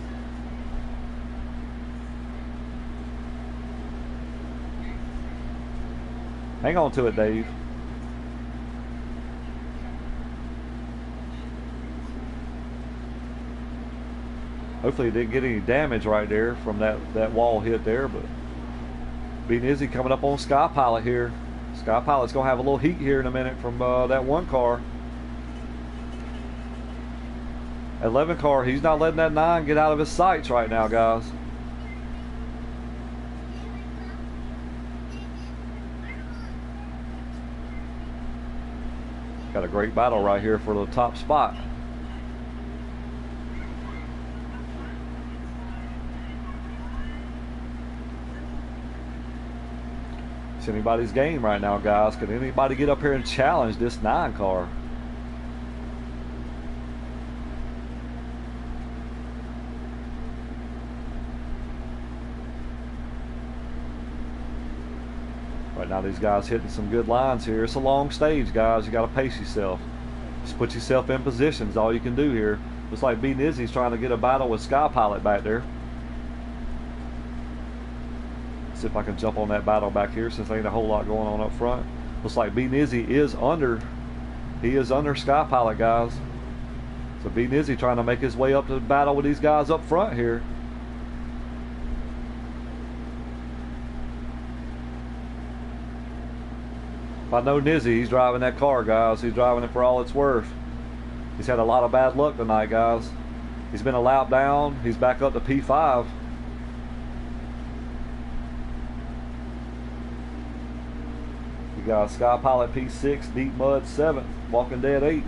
Hang on to it, Dave. Hopefully he didn't get any damage right there from that wall hit there, but Bean Izzy coming up on Sky Pilot here. Sky Pilot's going to have a little heat here in a minute from that one car. 11 car, he's not letting that 9 get out of his sights right now, guys. Got a great battle right here for the top spot. It's anybody's game right now, guys. Can anybody get up here and challenge this 9 car? Right now these guys hitting some good lines here. It's a long stage, guys. You got to pace yourself. Just put yourself in positions. All you can do here. Looks like B Nizzy's trying to get a battle with Sky Pilot back there. See if I can jump on that battle back here since there ain't a whole lot going on up front. Looks like B Nizzy is under. He is under Sky Pilot, guys. So B Nizzy trying to make his way up to the battle with these guys up front here. If I know Nizzy, he's driving that car, guys. He's driving it for all it's worth. He's had a lot of bad luck tonight, guys. He's been a lap down. He's back up to P5. You got Sky Pilot P6, Deep Mud 7th, Walking Dead 8th.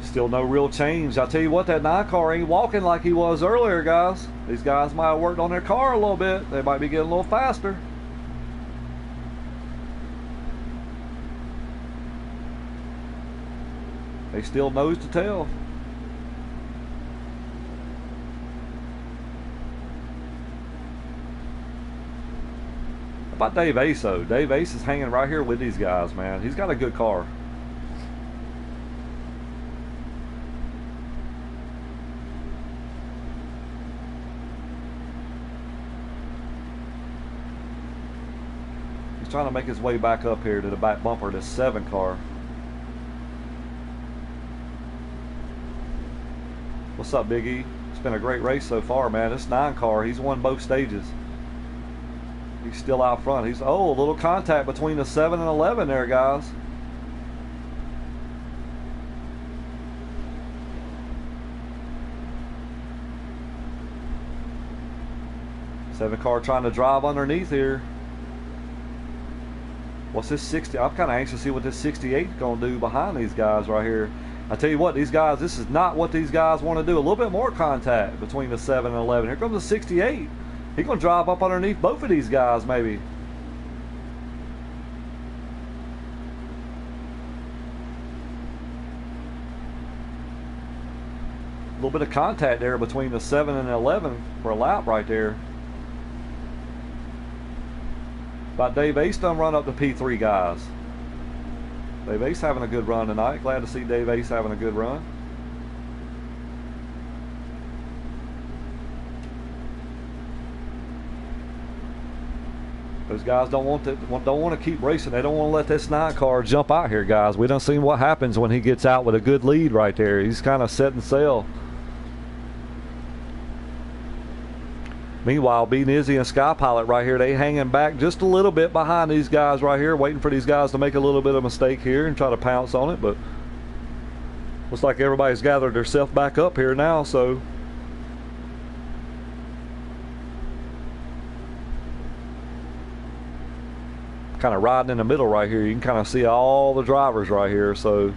Still no real change. I tell you what, that 9 car ain't walking like he was earlier, guys. These guys might have worked on their car a little bit. They might be getting a little faster. They still nose to tail. How about Dave Ace, though? Dave Ace is hanging right here with these guys, man. He's got a good car. He's trying to make his way back up here to the back bumper of this 7 car. What's up, Big E? It's been a great race so far, man. This 9 car, he's won both stages. He's still out front. He's, oh, a little contact between the 7 and 11 there, guys. Seven car trying to drive underneath here. What's this 60? I'm kind of anxious to see what this 68 is going to do behind these guys right here. I tell you what, these guys, this is not what these guys want to do. A little bit more contact between the 7 and 11. Here comes the 68. He's going to drive up underneath both of these guys, maybe. A little bit of contact there between the 7 and 11 for a lap right there. About Dave Ace done run up the P3 guys. Dave Ace having a good run tonight. Glad to see Dave Ace having a good run. Those guys don't want to keep racing. They don't want to let this 9 car jump out here, guys. We done seen what happens when he gets out with a good lead right there. He's kind of setting sail. Meanwhile, B Nizzy and Sky Pilot right here, they hanging back just a little bit behind these guys right here, waiting for these guys to make a little bit of a mistake here and try to pounce on it. But looks like everybody's gathered themselves back up here now, so kind of riding in the middle right here. You can kind of see all the drivers right here. So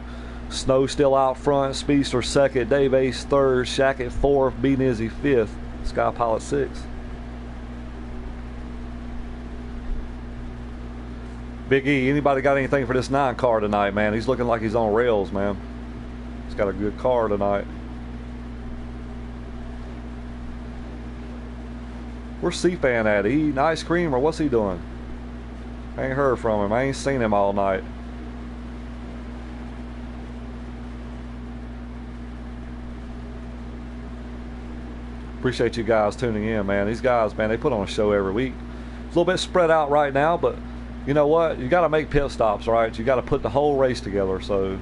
Snow still out front, Speedster second, Dave Ace third, Shackett fourth, B Nizzy fifth, Sky Pilot sixth. Big E, anybody got anything for this 9 car tonight, man? He's looking like he's on rails, man. He's got a good car tonight. Where's C-Fan at? He eating ice cream or what's he doing? I ain't heard from him. I ain't seen him all night. Appreciate you guys tuning in, man. These guys, man, they put on a show every week. It's a little bit spread out right now, but you know what? You got to make pit stops, right? You got to put the whole race together. So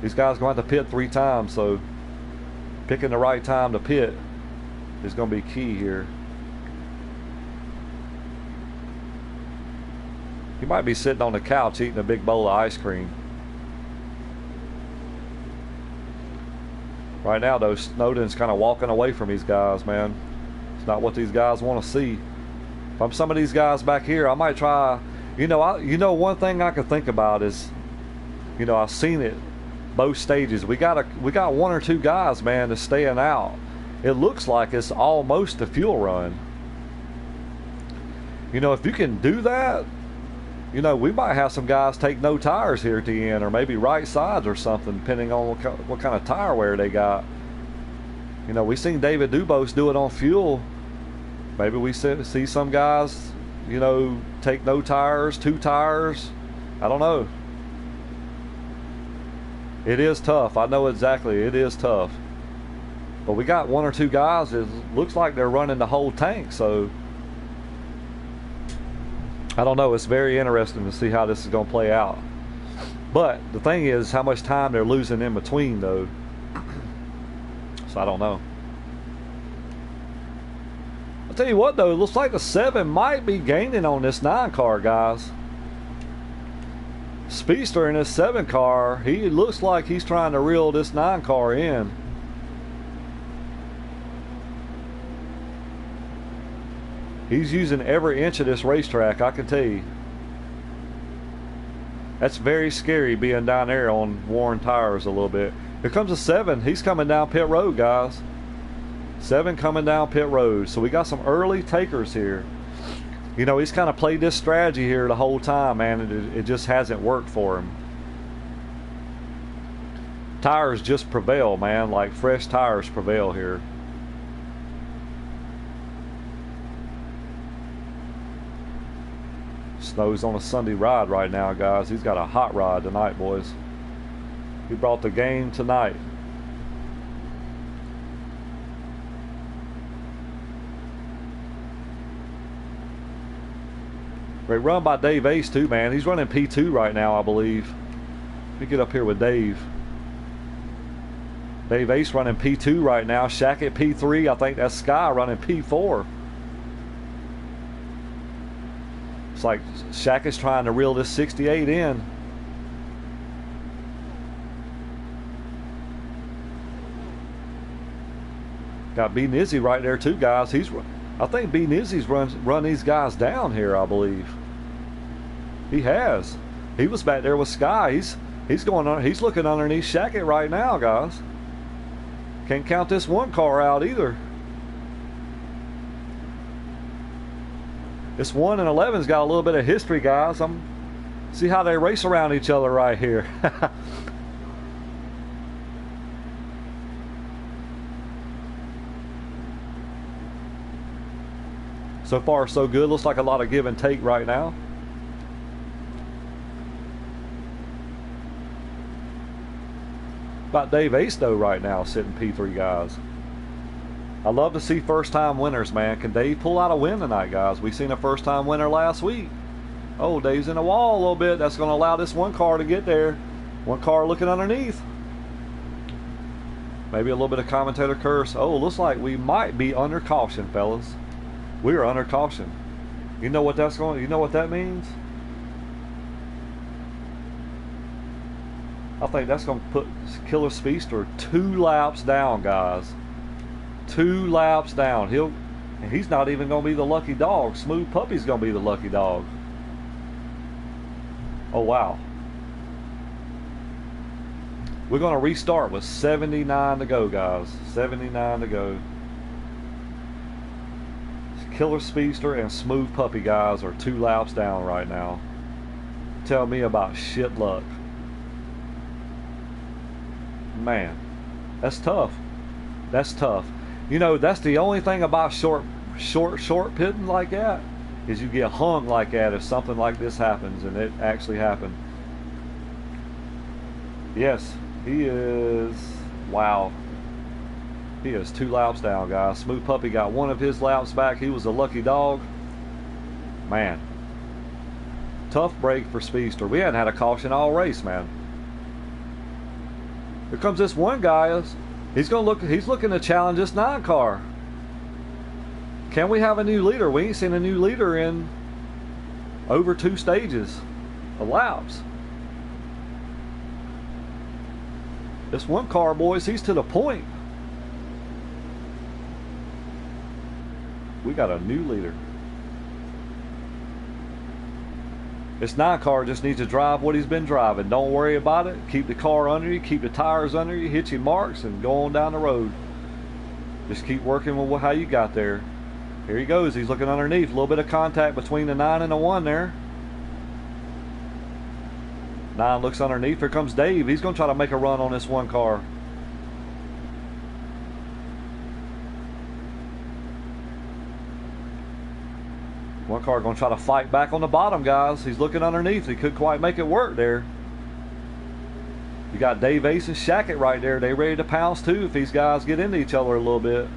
these guys going to have to pit 3 times. So picking the right time to pit is going to be key here. He might be sitting on the couch eating a big bowl of ice cream. Right now, though, Snowden's kind of walking away from these guys, man. It's not what these guys want to see. If I'm some of these guys back here, I might try. You know, one thing I could think about is, you know, I've seen it both stages. We got 1 or 2 guys, man, that's staying out. It looks like it's almost a fuel run. You know, if you can do that, you know, we might have some guys take no tires here at the end, or maybe right sides or something, depending on what kind of tire wear they got. You know, we seen David Dubose do it on fuel. Maybe we see some guys, you know, take no tires, 2 tires. I don't know. It is tough. I know exactly. It is tough. But we got 1 or 2 guys that looks like they're running the whole tank, so I don't know. It's very interesting to see how this is going to play out. But the thing is how much time they're losing in between, though. So I don't know. I'll tell you what, though. It looks like the 7 might be gaining on this 9 car, guys. Speedster in this 7 car, he looks like he's trying to reel this 9 car in. He's using every inch of this racetrack, I can tell you. That's very scary being down there on worn tires a little bit. Here comes a 7. He's coming down pit road, guys. 7 coming down pit road. So we got some early takers here. You know, he's kind of played this strategy here the whole time, man. It just hasn't worked for him. Tires just prevail, man. Like fresh tires prevail here. Snow's on a Sunday ride right now, guys. He's got a hot rod tonight, boys. He brought the game tonight. Great run by Dave Ace, too, man. He's running P2 right now, I believe. Let me get up here with Dave. Dave Ace running P2 right now. Shaq at P3. I think that's Sky running P4. It's like Shaq is trying to reel this 68 in. Got B Nizzy right there too, guys. I think B Nizzy's run these guys down here, I believe. He has. He was back there with Sky. He's going on. He's looking underneath Shackett right now, guys. Can't count this one car out either. This 1 and 11's got a little bit of history, guys. See how they race around each other right here. So far, so good. Looks like a lot of give and take right now. About Dave Ace though right now, sitting P3, guys. I love to see first-time winners, man. Can Dave pull out a win tonight, guys? We seen a first-time winner last week. Oh, Dave's in the wall a little bit. That's going to allow this one car to get there. One car looking underneath. Maybe a little bit of commentator curse. Oh, looks like we might be under caution, fellas. We are under caution. You know what that's going? You know what that means? I think that's going to put Killer Speedster 2 laps down, guys. 2 laps down. He's not even going to be the lucky dog. Smooth Puppy's going to be the lucky dog. Oh, wow. We're going to restart with 79 to go, guys. 79 to go. Killer Speedster and Smooth Puppy, guys, are 2 laps down right now. Tell me about shit luck. Man, that's tough. That's tough. You know, that's the only thing about short pitting like that, is you get hung like that if something like this happens, and it actually happened. Yes, he is. Wow. He is 2 laps down, guys. Smooth Puppy got 1 of his laps back. He was a lucky dog. Man. Tough break for Speedster. We hadn't had a caution all race, man. Here comes this one guy. He's looking to challenge this 9 car. Can we have a new leader? We ain't seen a new leader in over 2 stages of laps. This one car, boys, he's to the point. We got a new leader. This 9 car just needs to drive what he's been driving. Don't worry about it. Keep the car under you. Keep the tires under you. Hit your marks and go on down the road. Just keep working with how you got there. Here he goes. He's looking underneath. A little bit of contact between the 9 and the 1 there. 9 looks underneath. Here comes Dave. He's going to try to make a run on this 1 car. One car going to try to fight back on the bottom, guys. He's looking underneath. He couldn't quite make it work there. You got Dave Ace and Shackett right there. They ready to pounce too if these guys get into each other a little bit.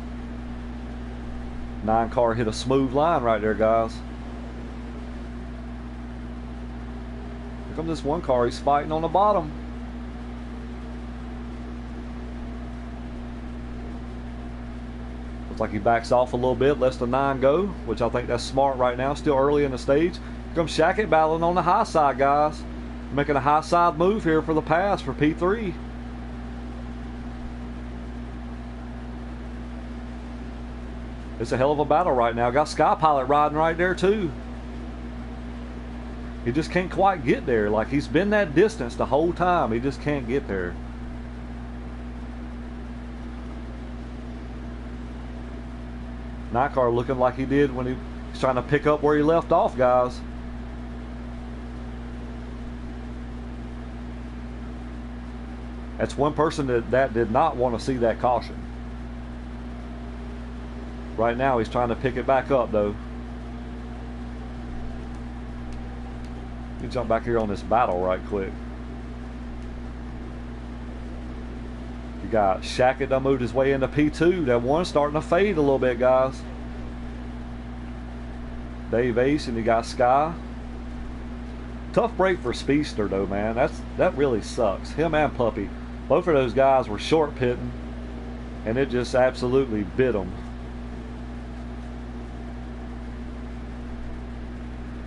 9 car hit a smooth line right there, guys. Here comes this 1 car. He's fighting on the bottom. Like he backs off a little bit, lets the 9 go, which I think that's smart right now. Still early in the stage. Here comes Shackett battling on the high side, guys. Making a high side move here for the pass for P3. It's a hell of a battle right now. Got Sky Pilot riding right there too. He just can't quite get there. Like he's been that distance the whole time. He just can't get there. Car looking like he did when he was trying to pick up where he left off, guys. That's one person that did not want to see that caution. Right now he's trying to pick it back up though. Let me jump back here on this battle right quick. You got Shackett done moved his way into P2. That 1 starting to fade a little bit, guys. Dave Ace and you got Sky. Tough break for Speedster though, man. That really sucks. Him and Puppy. Both of those guys were short pitting, and it just absolutely bit them.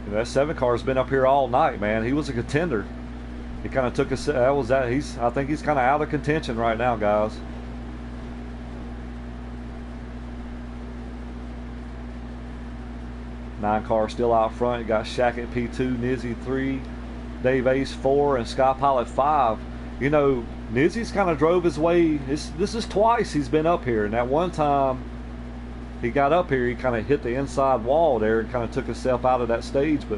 That 7 car's been up here all night, man. He was a contender. He kind of took a. That was that. I think he's kind of out of contention right now, guys. Nine car still out front. You got Shackett P2, Nizzy 3, Dave Ace 4, and Sky Pilot 5. You know, Nizzy's kind of drove his way. This is twice he's been up here, and that one time he got up here, he kind of hit the inside wall there and kind of took himself out of that stage. But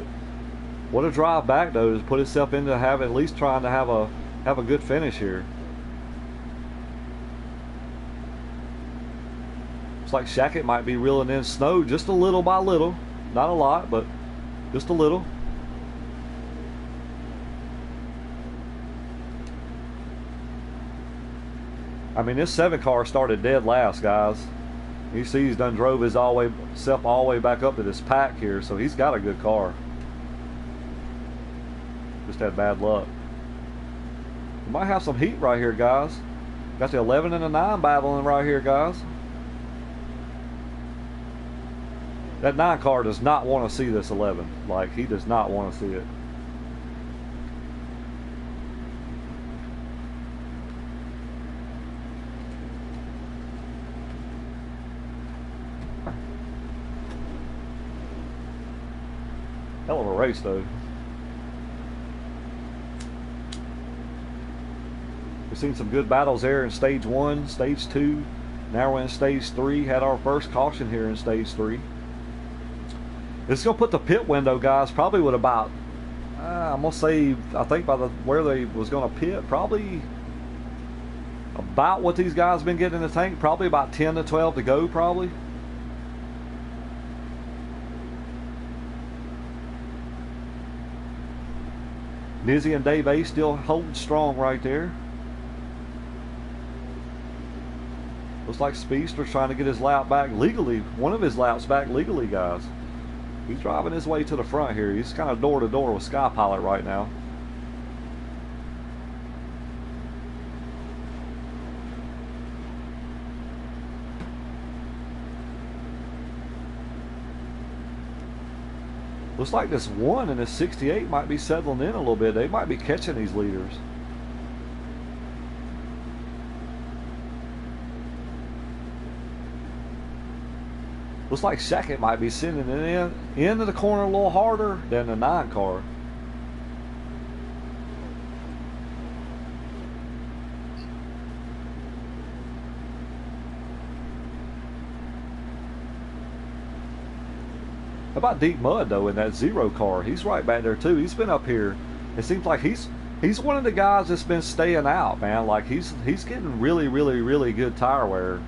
what a drive back though, to put himself into at least trying to have a good finish here. Looks like Shackett might be reeling in snow just a little by little. Not a lot, but just a little. I mean, this 7 car started dead last, guys. You see he's done drove his all the way back up to this pack here, so he's got a good car. Just had bad luck. We might have some heat right here, guys. Got the 11 and the 9 battling right here, guys. That 9 car does not want to see this 11. Like, he does not want to see it. Hell of a race, though. We've seen some good battles there in stage 1, stage 2. Now we're in stage 3. Had our first caution here in stage 3. It's going to put the pit window, guys, probably with about, I'm going to say, I think by where they was going to pit, probably about what these guys been getting in the tank, probably about 10 to 12 to go, probably. Nizzy and Dave A still holding strong right there. Looks like Speedster's trying to get his lap back legally. One of his laps back legally, guys. He's driving his way to the front here. He's kind of door to door with Sky Pilot right now. Looks like this 1 and this 68 might be settling in a little bit. They might be catching these leaders. Looks like Shackett might be sending it into the corner a little harder than the 9 car. How about Deep Mud though in that 0 car? He's right back there too. He's been up here. It seems like he's one of the guys that's been staying out, man. Like he's getting really good tire wear.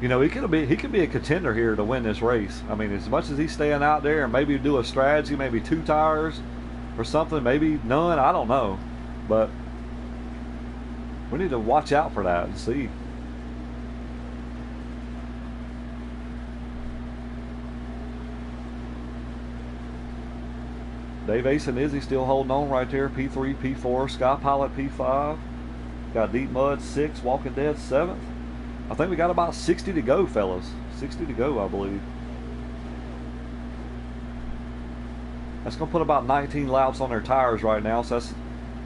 You know, he could be a contender here to win this race. I mean, as much as he's staying out there and maybe do a strategy, maybe 2 tires or something, maybe none, I don't know. But we need to watch out for that and see. Dave Ace and Izzy still holding on right there. P3, P4, Sky Pilot P5. Got Deep Mud 6, Walking Dead 7th. I think we got about 60 to go, fellas. 60 to go, I believe. That's going to put about 19 laps on their tires right now, so that's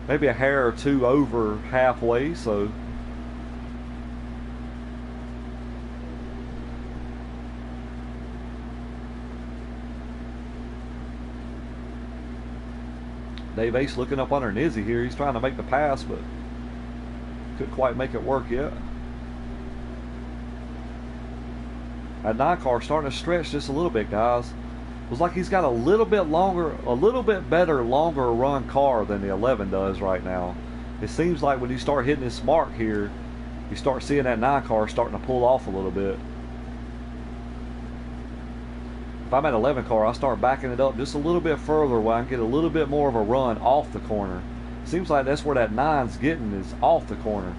maybe a hair or 2 over halfway, so Dave Ace looking up under Nizzy here. He's trying to make the pass, but couldn't quite make it work yet. That 9 car starting to stretch just a little bit, guys. Looks like he's got a little bit better longer run car than the 11 does right now. It seems like when you start hitting this mark here, you start seeing that 9 car starting to pull off a little bit. If I'm at 11 car, I start backing it up just a little bit further where I can get a little bit more of a run off the corner. Seems like that's where that 9's getting, is off the corner.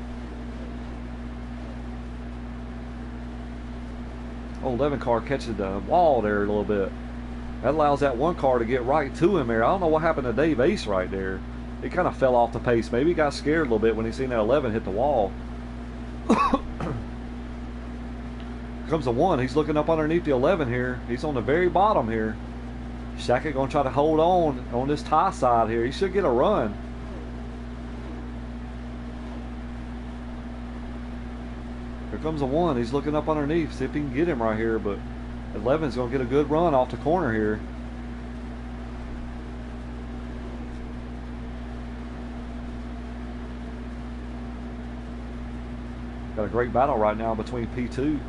Oh, 11 car catches the wall there a little bit. That allows that 1 car to get right to him there. I don't know what happened to Dave Ace right there. he kind of fell off the pace. Maybe he got scared a little bit when he seen that 11 hit the wall. Comes the 1. He's looking up underneath the 11 here. He's on the very bottom here. Shackett going to try to hold on this tie side here. He should get a run. Here comes the 1. He's looking up underneath. See if he can get him right here. But 11's going to get a good run off the corner here. Got a great battle right now between P2.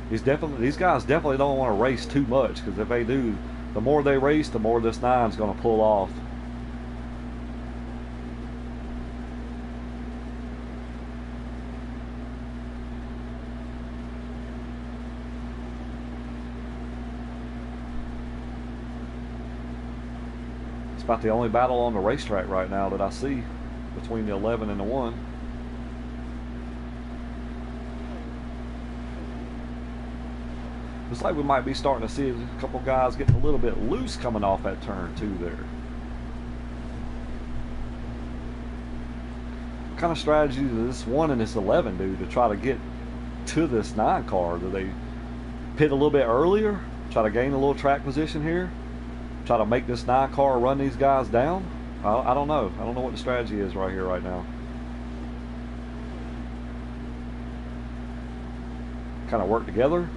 These guys definitely don't want to race too much, because if they do, the more they race, the more this 9's going to pull off. It's about the only battle on the racetrack right now that I see between the 11 and the 1. Looks like we might be starting to see a couple guys getting a little bit loose coming off that turn too there. What kind of strategy does this 1 and this 11 do to try to get to this 9 car? Do they pit a little bit earlier, try to gain a little track position here, try to make this 9 car run these guys down? I don't know. I don't know what the strategy is right here right now. Kind of work together.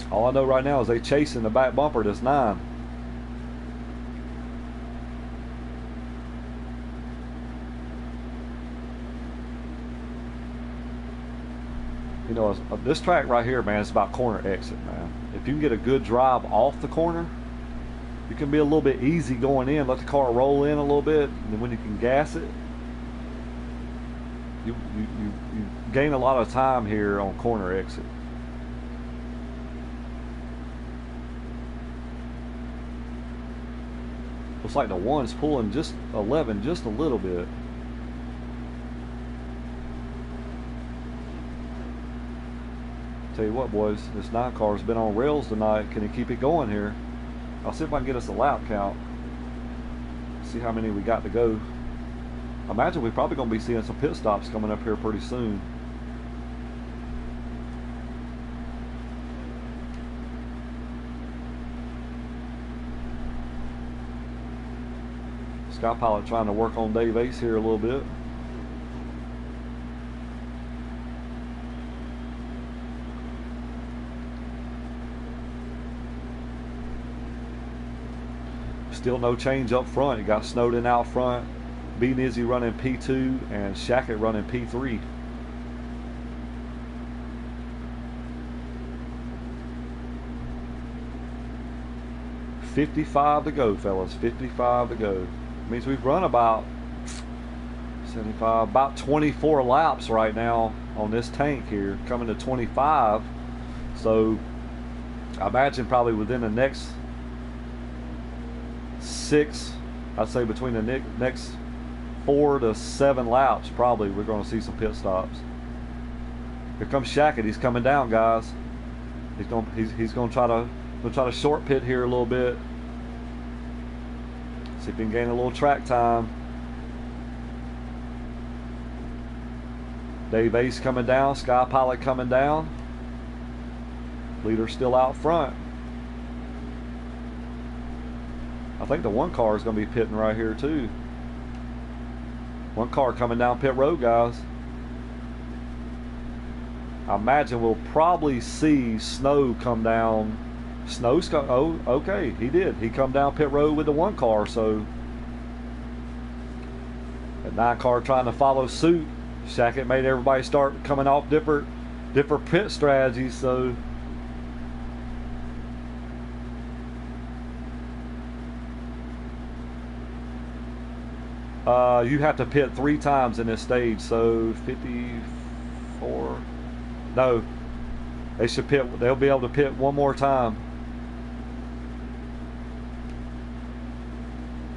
All I know right now is they chasing the back bumper, this 9. You know, this track right here, man, it's about corner exit, man. If you can get a good drive off the corner, you can be a little bit easy going in, let the car roll in a little bit, and then when you can gas it, you gain a lot of time here on corner exit. Looks like the 1's pulling just 11 just a little bit. Tell you what, boys, this 9 car's been on rails tonight. Can he keep it going here? I'll see if I can get us a lap count. See how many we got to go. I imagine we're probably going to be seeing some pit stops coming up here pretty soon. Sky Pilot trying to work on Dave Ace here a little bit. Still no change up front. You got Snowden out front, B Nizzy running P2, and Shackett running P3. $55 to go, fellas. $55 to go. Means we've run about 75, about 24 laps right now on this tank here, coming to 25. So I imagine probably within the next 6, I'd say between the next 4 to 7 laps, probably we're going to see some pit stops. Here comes Shackett. He's coming down, guys. He's going to try to short pit here a little bit. See if he can gain a little track time. Dave Ace coming down. Sky Pilot coming down. Leader still out front. I think the 1 car is going to be pitting right here too. 1 car coming down pit road, guys. I imagine we'll probably see Snow come down. Oh, okay, he did. He come down pit road with the 1 car, so the 9 car trying to follow suit. Shackett made everybody start coming off different pit strategies, so you have to pit 3 times in this stage, so 54. No, they should pit. They'll be able to pit 1 more time.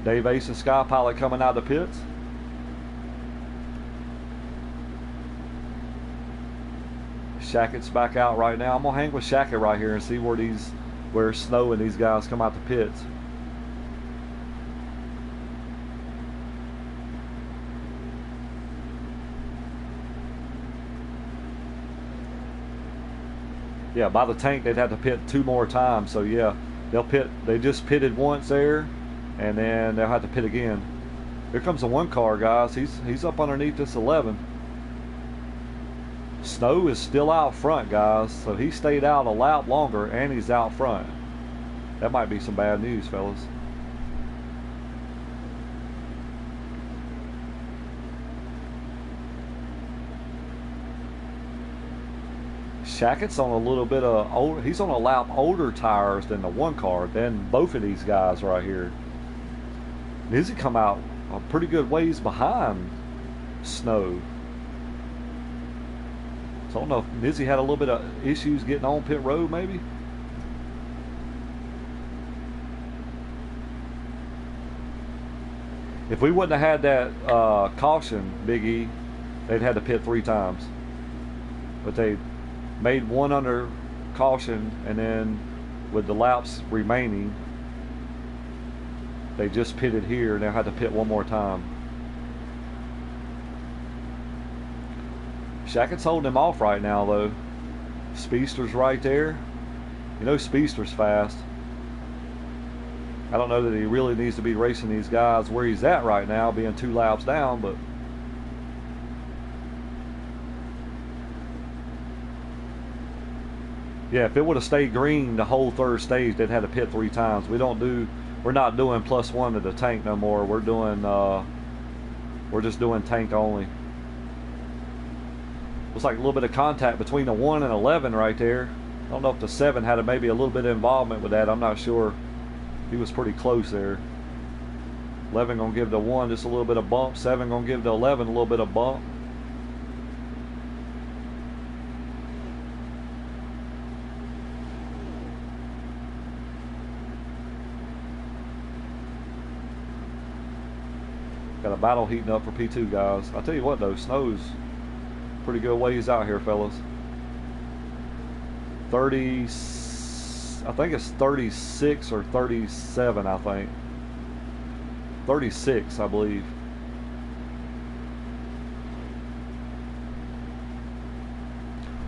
Dave Ace and Sky Pilot coming out of the pits. Shackett's back out right now. I'm gonna hang with Shackett right here and see where Snow and these guys come out the pits. Yeah, by the tank they'd have to pit 2 more times. So yeah, they'll pit. They just pitted once there, and then they'll have to pit again. Here comes the 1 car, guys. He's up underneath this 11. Snow is still out front, guys. So he stayed out a lap longer, and he's out front. That might be some bad news, fellas. Shackett's on a little bit of old. He's on a lap older tires than the 1 car, than both of these guys right here. Nizzy come out a pretty good ways behind Snow. So I don't know if Nizzy had a little bit of issues getting on pit road, maybe. If we wouldn't have had that caution, Big E, they'd had to pit 3 times. But they made 1 under caution, and then with the laps remaining, they just pitted here and they had to pit 1 more time. Shackett's holding him off right now, though. Speedster's right there. You know Speedster's fast. I don't know that he really needs to be racing these guys where he's at right now, being 2 laps down, but yeah, if it would have stayed green the whole 3rd stage, they'd had to pit 3 times. We're not doing +1 to the tank no more. We're just doing tank only. Looks like a little bit of contact between the 1 and 11 right there. I don't know if the 7 had maybe a little bit of involvement with that. I'm not sure. He was pretty close there. 11 gonna give the 1 just a little bit of bump. 7 gonna give the 11 a little bit of bump. Got a battle heating up for P2, guys. I'll tell you what, though, Snow's pretty good ways out here, fellas. 30, I think it's 36 or 37, I think. 36, I believe.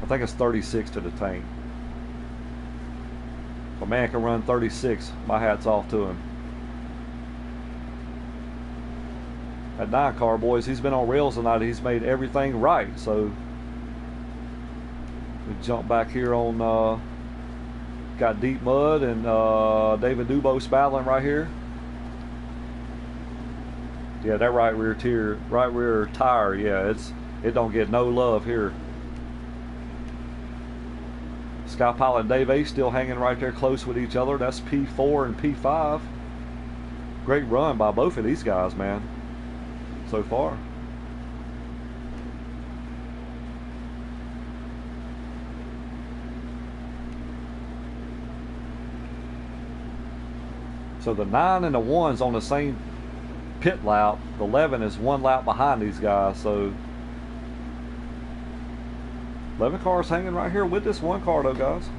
I think it's 36 to the tank. If a man can run 36, my hat's off to him. That 9 car, boys, he's been on rails tonight. He's made everything right. So we jump back here on got Deep Mud and David Dubose battling right here. Yeah, that right rear tire, yeah, it don't get no love here. Sky Pilot and Dave A still hanging right there close with each other. That's P4 and P5. Great run by both of these guys, man, so far. So the 9 and the 1's on the same pit lap. The 11 is 1 lap behind these guys. So 11 cars hanging right here with this 1 car, though, guys.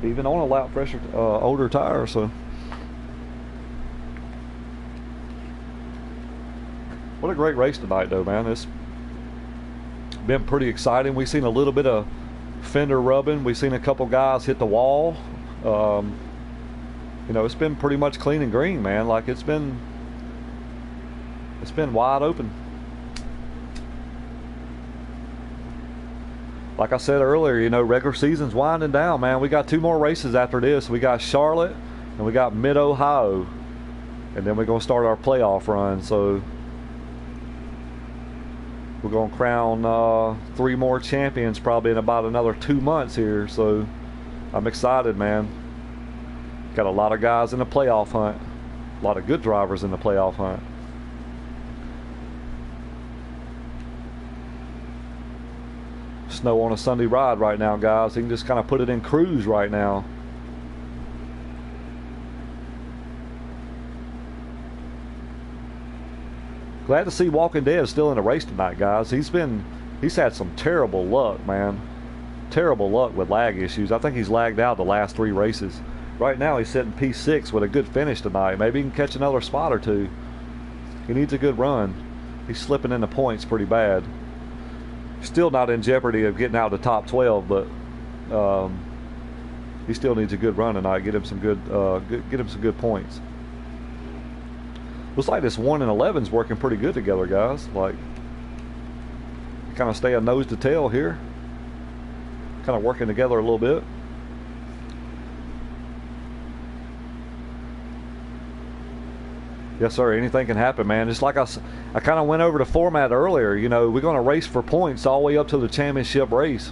Even on a lap pressure older tire. So what a great race tonight, though, man. It's been pretty exciting. We've seen a little bit of fender rubbing. We've seen a couple guys hit the wall. You know, it's been pretty much clean and green, man. Like it's been wide open. Like I said earlier, you know, regular season's winding down, man. We got 2 more races after this. We got Charlotte and we got Mid-Ohio, and then we're gonna start our playoff run. So we're gonna crown 3 more champions probably in about another 2 months here. So I'm excited, man. Got a lot of guys in the playoff hunt. A lot of good drivers in the playoff hunt. Snow on a Sunday ride right now, guys. He can just kind of put it in cruise right now. Glad to see Walking Dead still in the race tonight, guys. He's been He's had some terrible luck, man. Terrible luck with lag issues. I think he's lagged out the last 3 races. Right now he's sitting P6 with a good finish tonight. Maybe he can catch another spot or 2. He needs a good run. He's slipping in the points pretty bad. Still not in jeopardy of getting out of the top 12, but he still needs a good run tonight. Get him some good points. Looks like this 1 and 11's working pretty good together, guys. Like, kind of staying nose to tail here. Kind of working together a little bit. Yes, sir. Anything can happen, man. Just like I kind of went over the format earlier. You know, we're going to race for points all the way up to the championship race.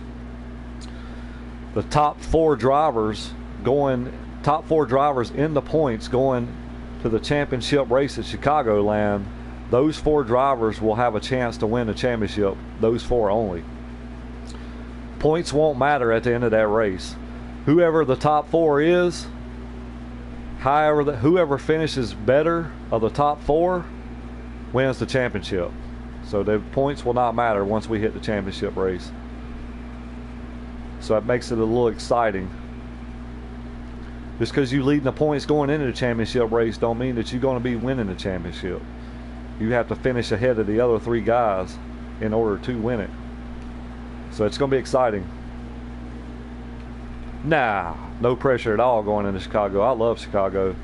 The top 4 drivers in the points going to the championship race at Chicagoland. Those 4 drivers will have a chance to win the championship. Those 4 only. Points won't matter at the end of that race. Whoever the top 4 is, whoever finishes better of the top 4 wins the championship. So the points will not matter once we hit the championship race. So that makes it a little exciting. Just because you lead in the points going into the championship race don't mean that you're going to be winning the championship. You have to finish ahead of the other 3 guys in order to win it. So it's going to be exciting. Nah, no pressure at all going into Chicago. I love Chicago.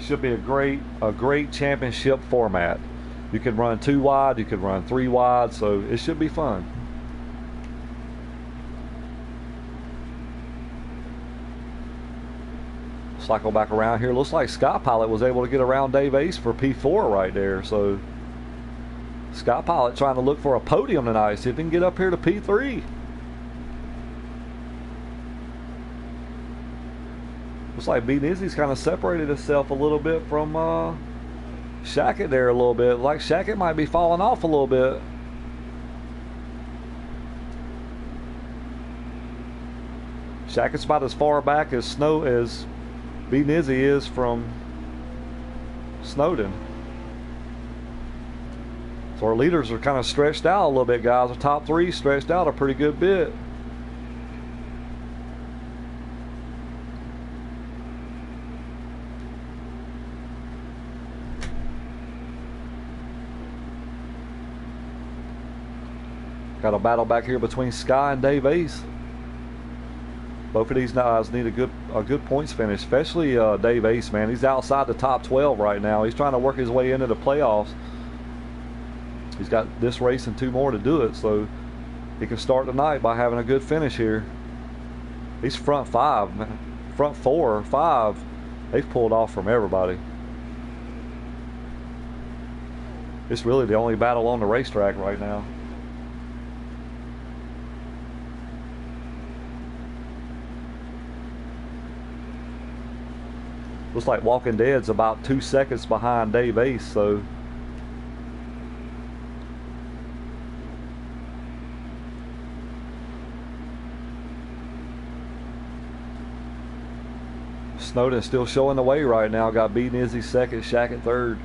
Should be a great championship format. You can run 2 wide, you can run 3 wide, so it should be fun. Cycle back around here. Looks like Sky Pilot was able to get around Dave Ace for P4 right there. So Sky Pilot trying to look for a podium tonight. See if he can get up here to P3. Looks like B Nizzy's kind of separated himself a little bit from Shackett there a little bit. Like Shackett might be falling off a little bit. Shackett's about as far back as B Nizzy is from Snowden. So our leaders are kind of stretched out a little bit, guys. The top 3 stretched out a pretty good bit. Got a battle back here between Sky and Dave Ace. Both of these guys need a good points finish, especially Dave Ace, man. He's outside the top 12 right now. He's trying to work his way into the playoffs. He's got this race and 2 more to do it, so he can start tonight by having a good finish here. He's front 5, man. Front 4 or 5. They've pulled off from everybody. It's really the only battle on the racetrack right now. Looks like Walking Dead's about 2 seconds behind Dave Ace, so Snowden's still showing the way right now. Got B Nizzy second, Shackett third.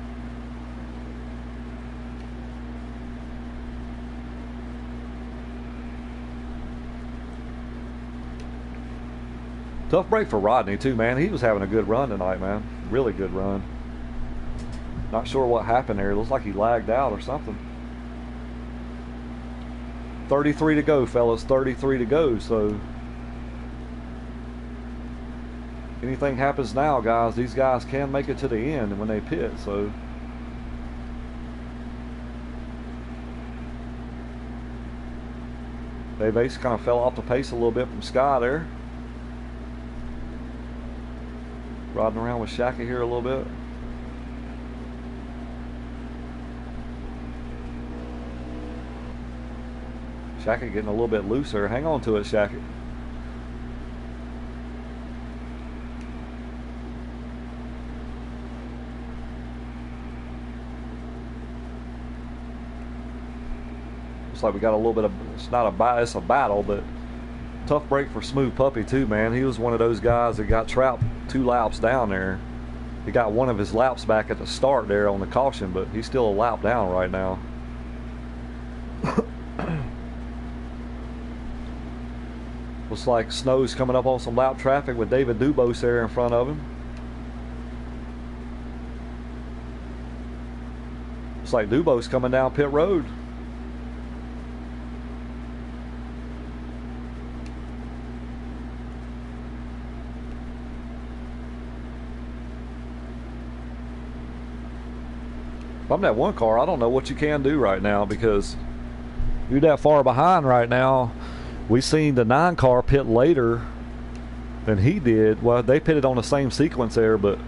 Tough break for Rodney too, man. He was having a good run tonight, man. Really good run. Not sure what happened there. It looks like he lagged out or something. 33 to go, fellas. 33 to go. So anything happens now, guys, these guys can make it to the end when they pit. So Dave Ace kind of fell off the pace a little bit from Sky there. Riding around with Shackett here a little bit. Shackett getting a little bit looser. Hang on to it, Shackett. Looks like we got a little bit of, it's a battle, but tough break for Smooth Puppy too, man. He was one of those guys that got trapped 2 laps down there. He got one of his laps back at the start there on the caution, but he's still a lap down right now. Looks like Snow's coming up on some lap traffic with David Dubose there in front of him. Looks like Dubose coming down pit road. If I'm that one car, I don't know what you can do right now, because you're that far behind right now. We seen the 9 car pit later than he did. Well, they pitted on the same sequence there, but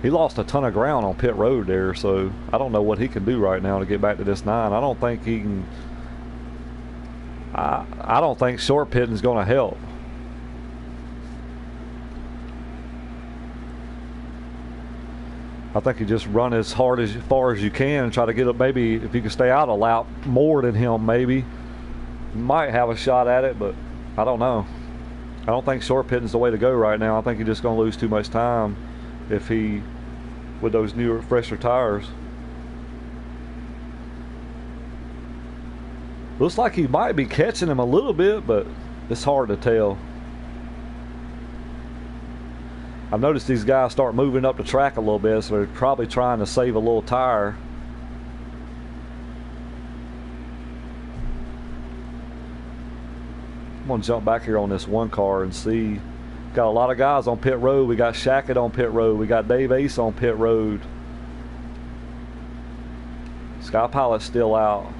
he lost a ton of ground on pit road there, so I don't know what he can do right now to get back to this 9. I don't think he can. I don't think short pitting is going to help. I think you just run as far as you can and try to get up. Maybe if you can stay out a lap more than him, maybe might have a shot at it, but I don't know. I don't think short pitting is the way to go right now. I think you're just going to lose too much time if he, with those newer, fresher tires. Looks like he might be catching him a little bit, but it's hard to tell. I've noticed these guys start moving up the track a little bit, so they're probably trying to save a little tire. I'm going to jump back here on this 1 car and see. Got a lot of guys on pit road. We got Shackett on pit road. We got Dave Ace on pit road. Sky Pilot's still out.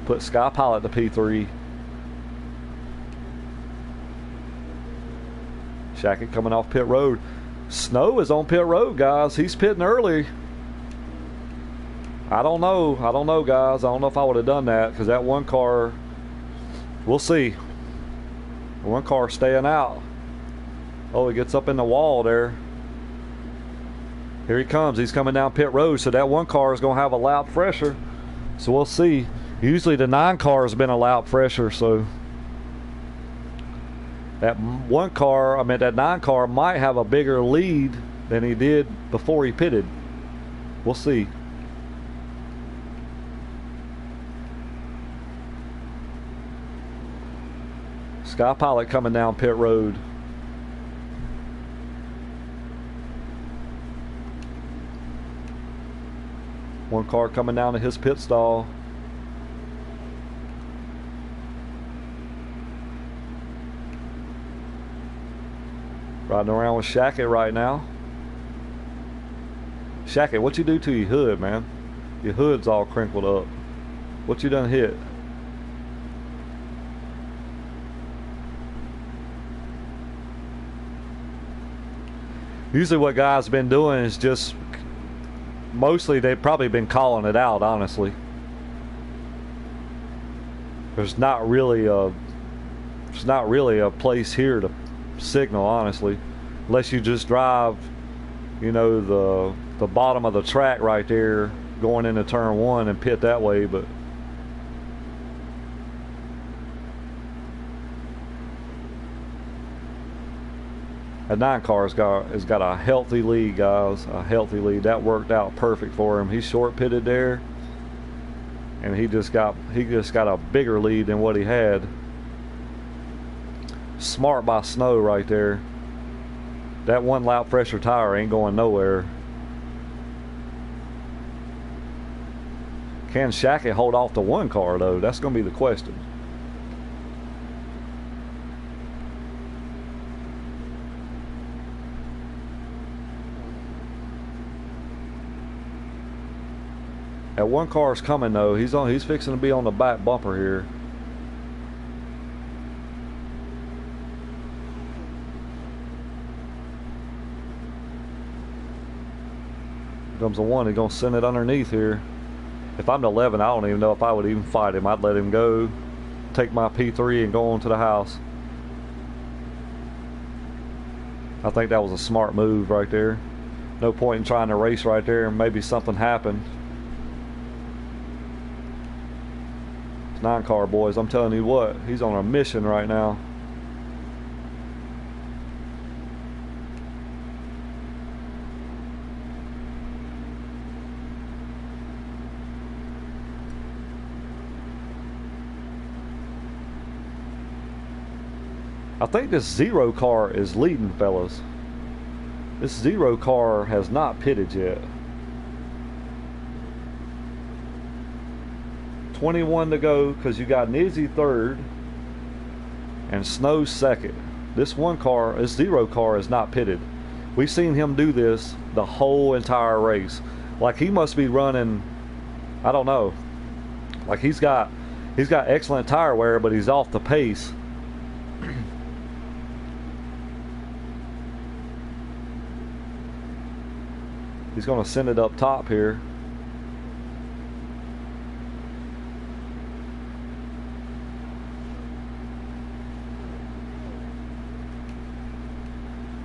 Put Sky Pilot to P3. Shackett coming off pit road. Snow is on pit road, guys. He's pitting early. I don't know, guys. I don't know if I would have done that, because that 1 car, we'll see. 1 car staying out. Oh, he gets up in the wall there. Here he comes. He's coming down pit road, so that 1 car is going to have a lap fresher. So we'll see. Usually the 9 car has been a lap fresher, so that 1 car, that 9 car might have a bigger lead than he did before he pitted. We'll see. Sky Pilot coming down pit road. One car coming down to his pit stall. Riding around with Shackett right now. Shackett, what you do to your hood, man? Your hood's all crinkled up. What you done hit? Usually what guys been doing is just, mostly they've probably been calling it out, honestly. There's not really a place here to signal, honestly, unless you just drive, the bottom of the track right there going into turn 1 and pit that way. But a 9 car has got a healthy lead, guys. A healthy lead. That worked out perfect for him. He short pitted there, and he just got a bigger lead than what he had. Smart by Snow right there. That 1 lap fresher tire ain't going nowhere. Can Shackett hold off the 1 car though? That's going to be the question. That 1 car's coming though. He's fixing to be on the back bumper here. Here comes the 1. He's gonna send it underneath here. If I'm the 11, I don't even know if I would even fight him. I'd let him go, take my P3 and go on to the house. I think that was a smart move right there. No point in trying to race right there and maybe something happened. 9 car boys, I'm telling you what, he's on a mission right now. I think this zero car is leading, fellas. This zero car has not pitted yet. 21 to go, because you got Nizzy third and Snow second. This zero car is not pitted. We've seen him do this the whole entire race. Like, he must be running, I don't know, like he's got excellent tire wear, but he's off the pace. He's going to send it up top here.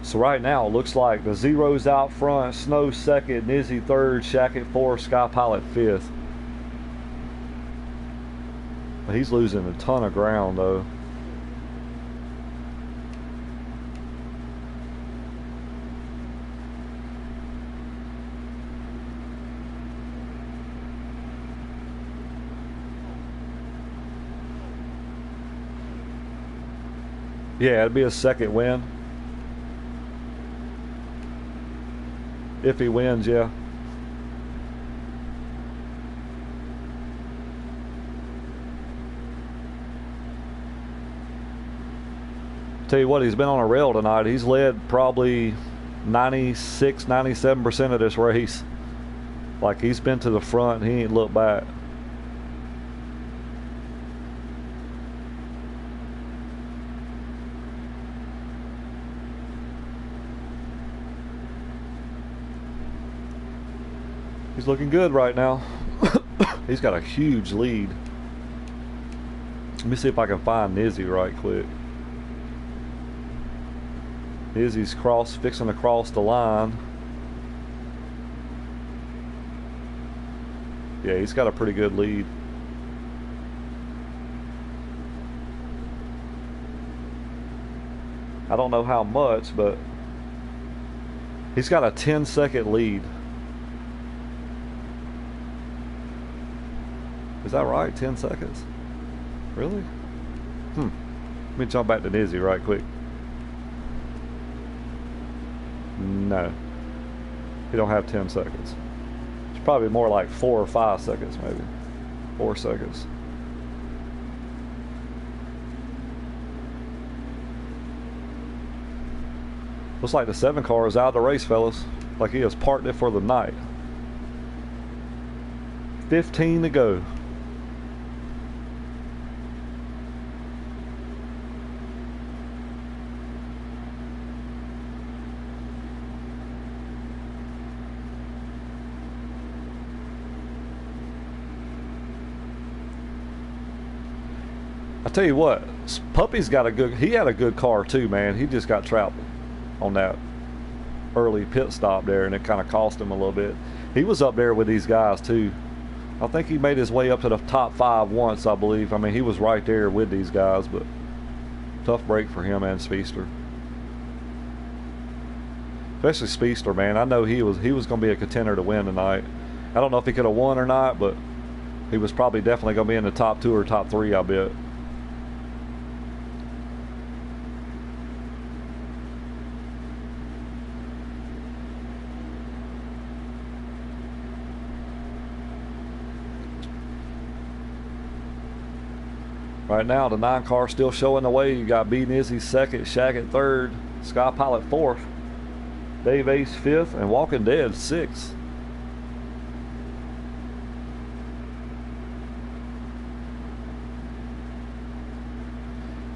So right now, it looks like the zero's out front, Snow second, Nizzy third, Shackett fourth, Sky Pilot fifth. But he's losing a ton of ground, though. Yeah, it'd be a second win. If he wins, yeah. Tell you what, he's been on a rail tonight. He's led probably 96, 97% of this race. Like, he's been to the front, he ain't looked back. He's looking good right now. He's got a huge lead. Let me see if I can find Nizzy right quick. Nizzy's fixing to cross the line. Yeah, he's got a pretty good lead. I don't know how much, but he's got a 10-second lead. Is that right? 10 seconds? Really? Let me jump back to Nizzy right quick. No. He don't have 10 seconds. It's probably more like 4 or 5 seconds, maybe. 4 seconds. Looks like the 7 car is out of the race, fellas. Like he has parked it for the night. 15 to go. I tell you what, Puppy's got he had a good car too, man. He just got trapped on that early pit stop there, and it kind of cost him a little bit. He was up there with these guys too. I think he made his way up to the top 5 once, I believe. I mean, he was right there with these guys, but tough break for him and Speedster. Especially Speedster, man. I know he was going to be a contender to win tonight. I don't know if he could have won or not, but he was probably definitely going to be in the top 2 or top 3, I bet. Right now, the 9 car still showing the way. You got B Nizzy second, Shackett third, Sky Pilot fourth, Dave Ace fifth, and Walking Dead sixth.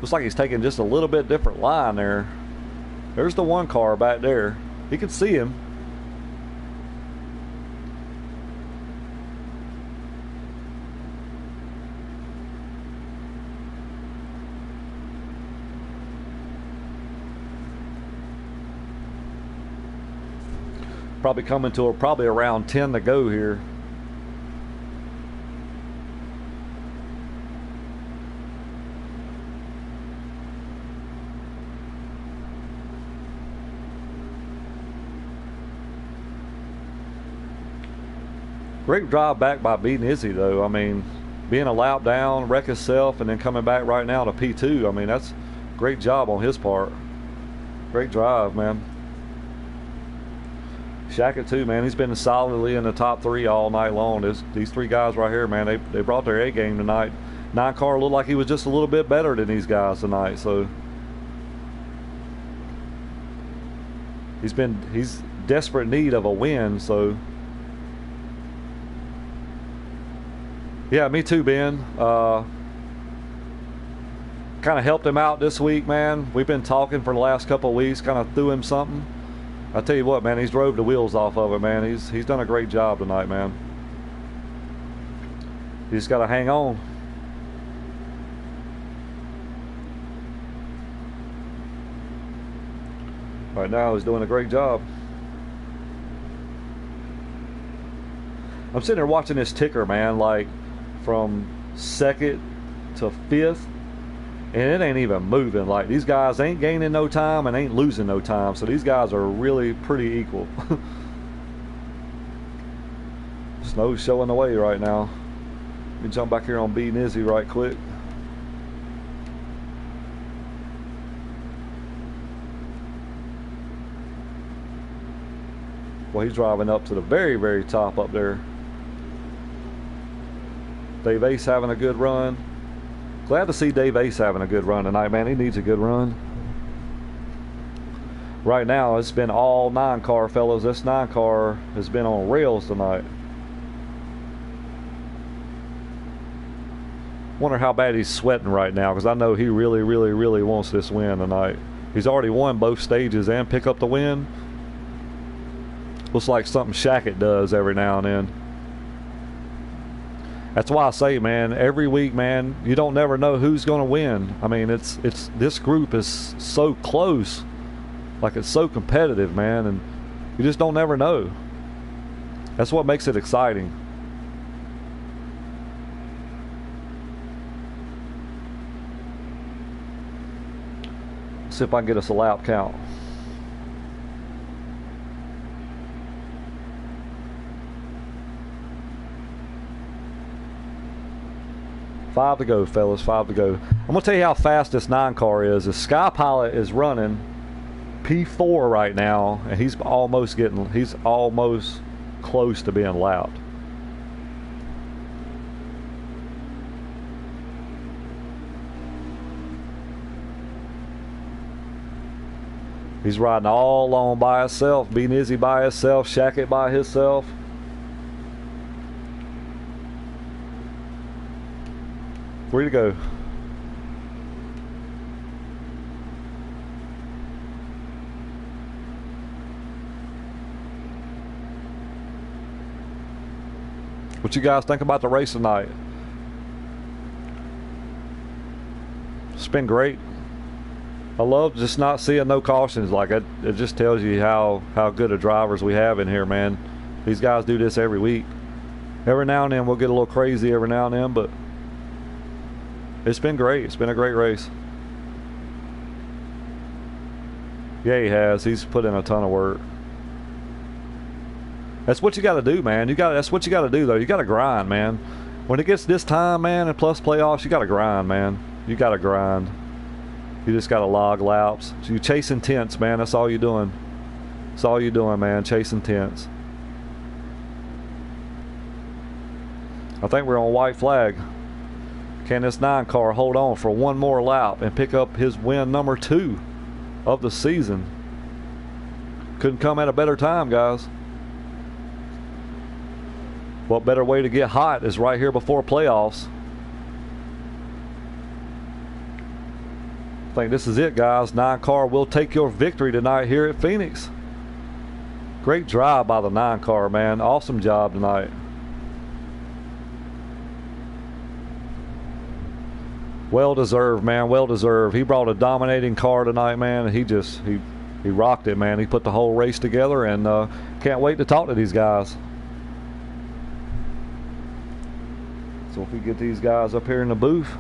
Looks like he's taking just a little bit different line there. There's the 1 car back there. He can see him. Probably coming to probably around 10 to go here. Great drive back by B Nizzy though. I mean, being a lap down, wreck himself, and then coming back right now to P2. I mean, that's Great job on his part. Great drive, man. Shackett too, man. He's been solidly in the top 3 all night long. These 3 guys right here, man, they brought their A game tonight. 9-car looked like he was just a little bit better than these guys tonight, so he's desperate need of a win, so yeah, me too, Ben. Kind of helped him out this week, man. We've been talking for the last couple of weeks, kind of threw him something. I tell you what, man, he's drove the wheels off of it, man. He's done a great job tonight, man. You just got to hang on. Right now, he's doing a great job. I'm sitting there watching this ticker, man, like from 2nd to 5th, and it ain't even moving. Like, these guys ain't gaining no time and ain't losing no time, so these guys are really pretty equal. Snow's showing the way right now. Let me jump back here on B Nizzy right quick. Well, he's driving up to the very, very top up there. Dave Ace having a good run. Glad to see Dave Ace having a good run tonight, man. He needs a good run. Right now, it's been all 9-car, fellas. This 9-car has been on rails tonight. Wonder how bad he's sweating right now, because I know he really, really, really wants this win tonight. He's already won both stages and pick up the win. Looks like something Shackett does every now and then. That's why I say, man, every week, man, you don't never know who's going to win. I mean, it's this group is so close, like it's so competitive, man, and you just don't never know. That's what makes it exciting. See if I can get us a lap count. Five to go, fellas. 5 to go. I'm gonna tell you how fast this 9-car is. The Sky Pilot is running P4 right now, and he's almost close to being lapped. He's riding all alone by himself. B Nizzy by himself. Shackett by himself. Where to go? What you guys think about the race tonight? It's been great. I love just not seeing no cautions. Like it just tells you how good of drivers we have in here, man. These guys do this every week. Every now and then we'll get a little crazy every now and then, but it's been great. It's been a great race. Yeah, he has. He's put in a ton of work. That's what you got to do, man. That's what you got to do, though. You got to grind, man. When it gets this time, man, and plus playoffs, you got to grind, man. You got to grind. You just got to log laps. So you're chasing tents, man. That's all you're doing. That's all you're doing, man. Chasing tents. I think we're on white flag. Can this 9-car hold on for one more lap and pick up his win number 2 of the season? Couldn't come at a better time, guys. What better way to get hot is right here before playoffs. I think this is it, guys. 9-car will take your victory tonight here at Phoenix. Great drive by the 9-car, man. Awesome job tonight. Well deserved, man. Well deserved. He brought a dominating car tonight, man. He rocked it, man. He put the whole race together, and can't wait to talk to these guys. So if we get these guys up here in the booth,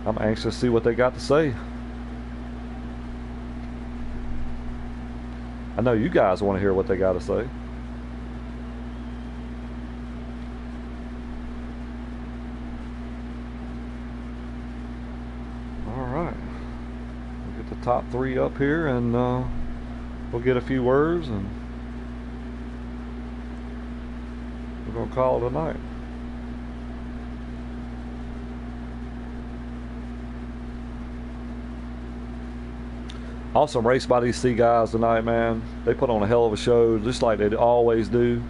I'm anxious to see what they got to say. I know you guys want to hear what they got to say. top 3 up here, and we'll get a few words, and we're going to call it a night. Awesome race by these C guys tonight, man. They put on a hell of a show, just like they always do.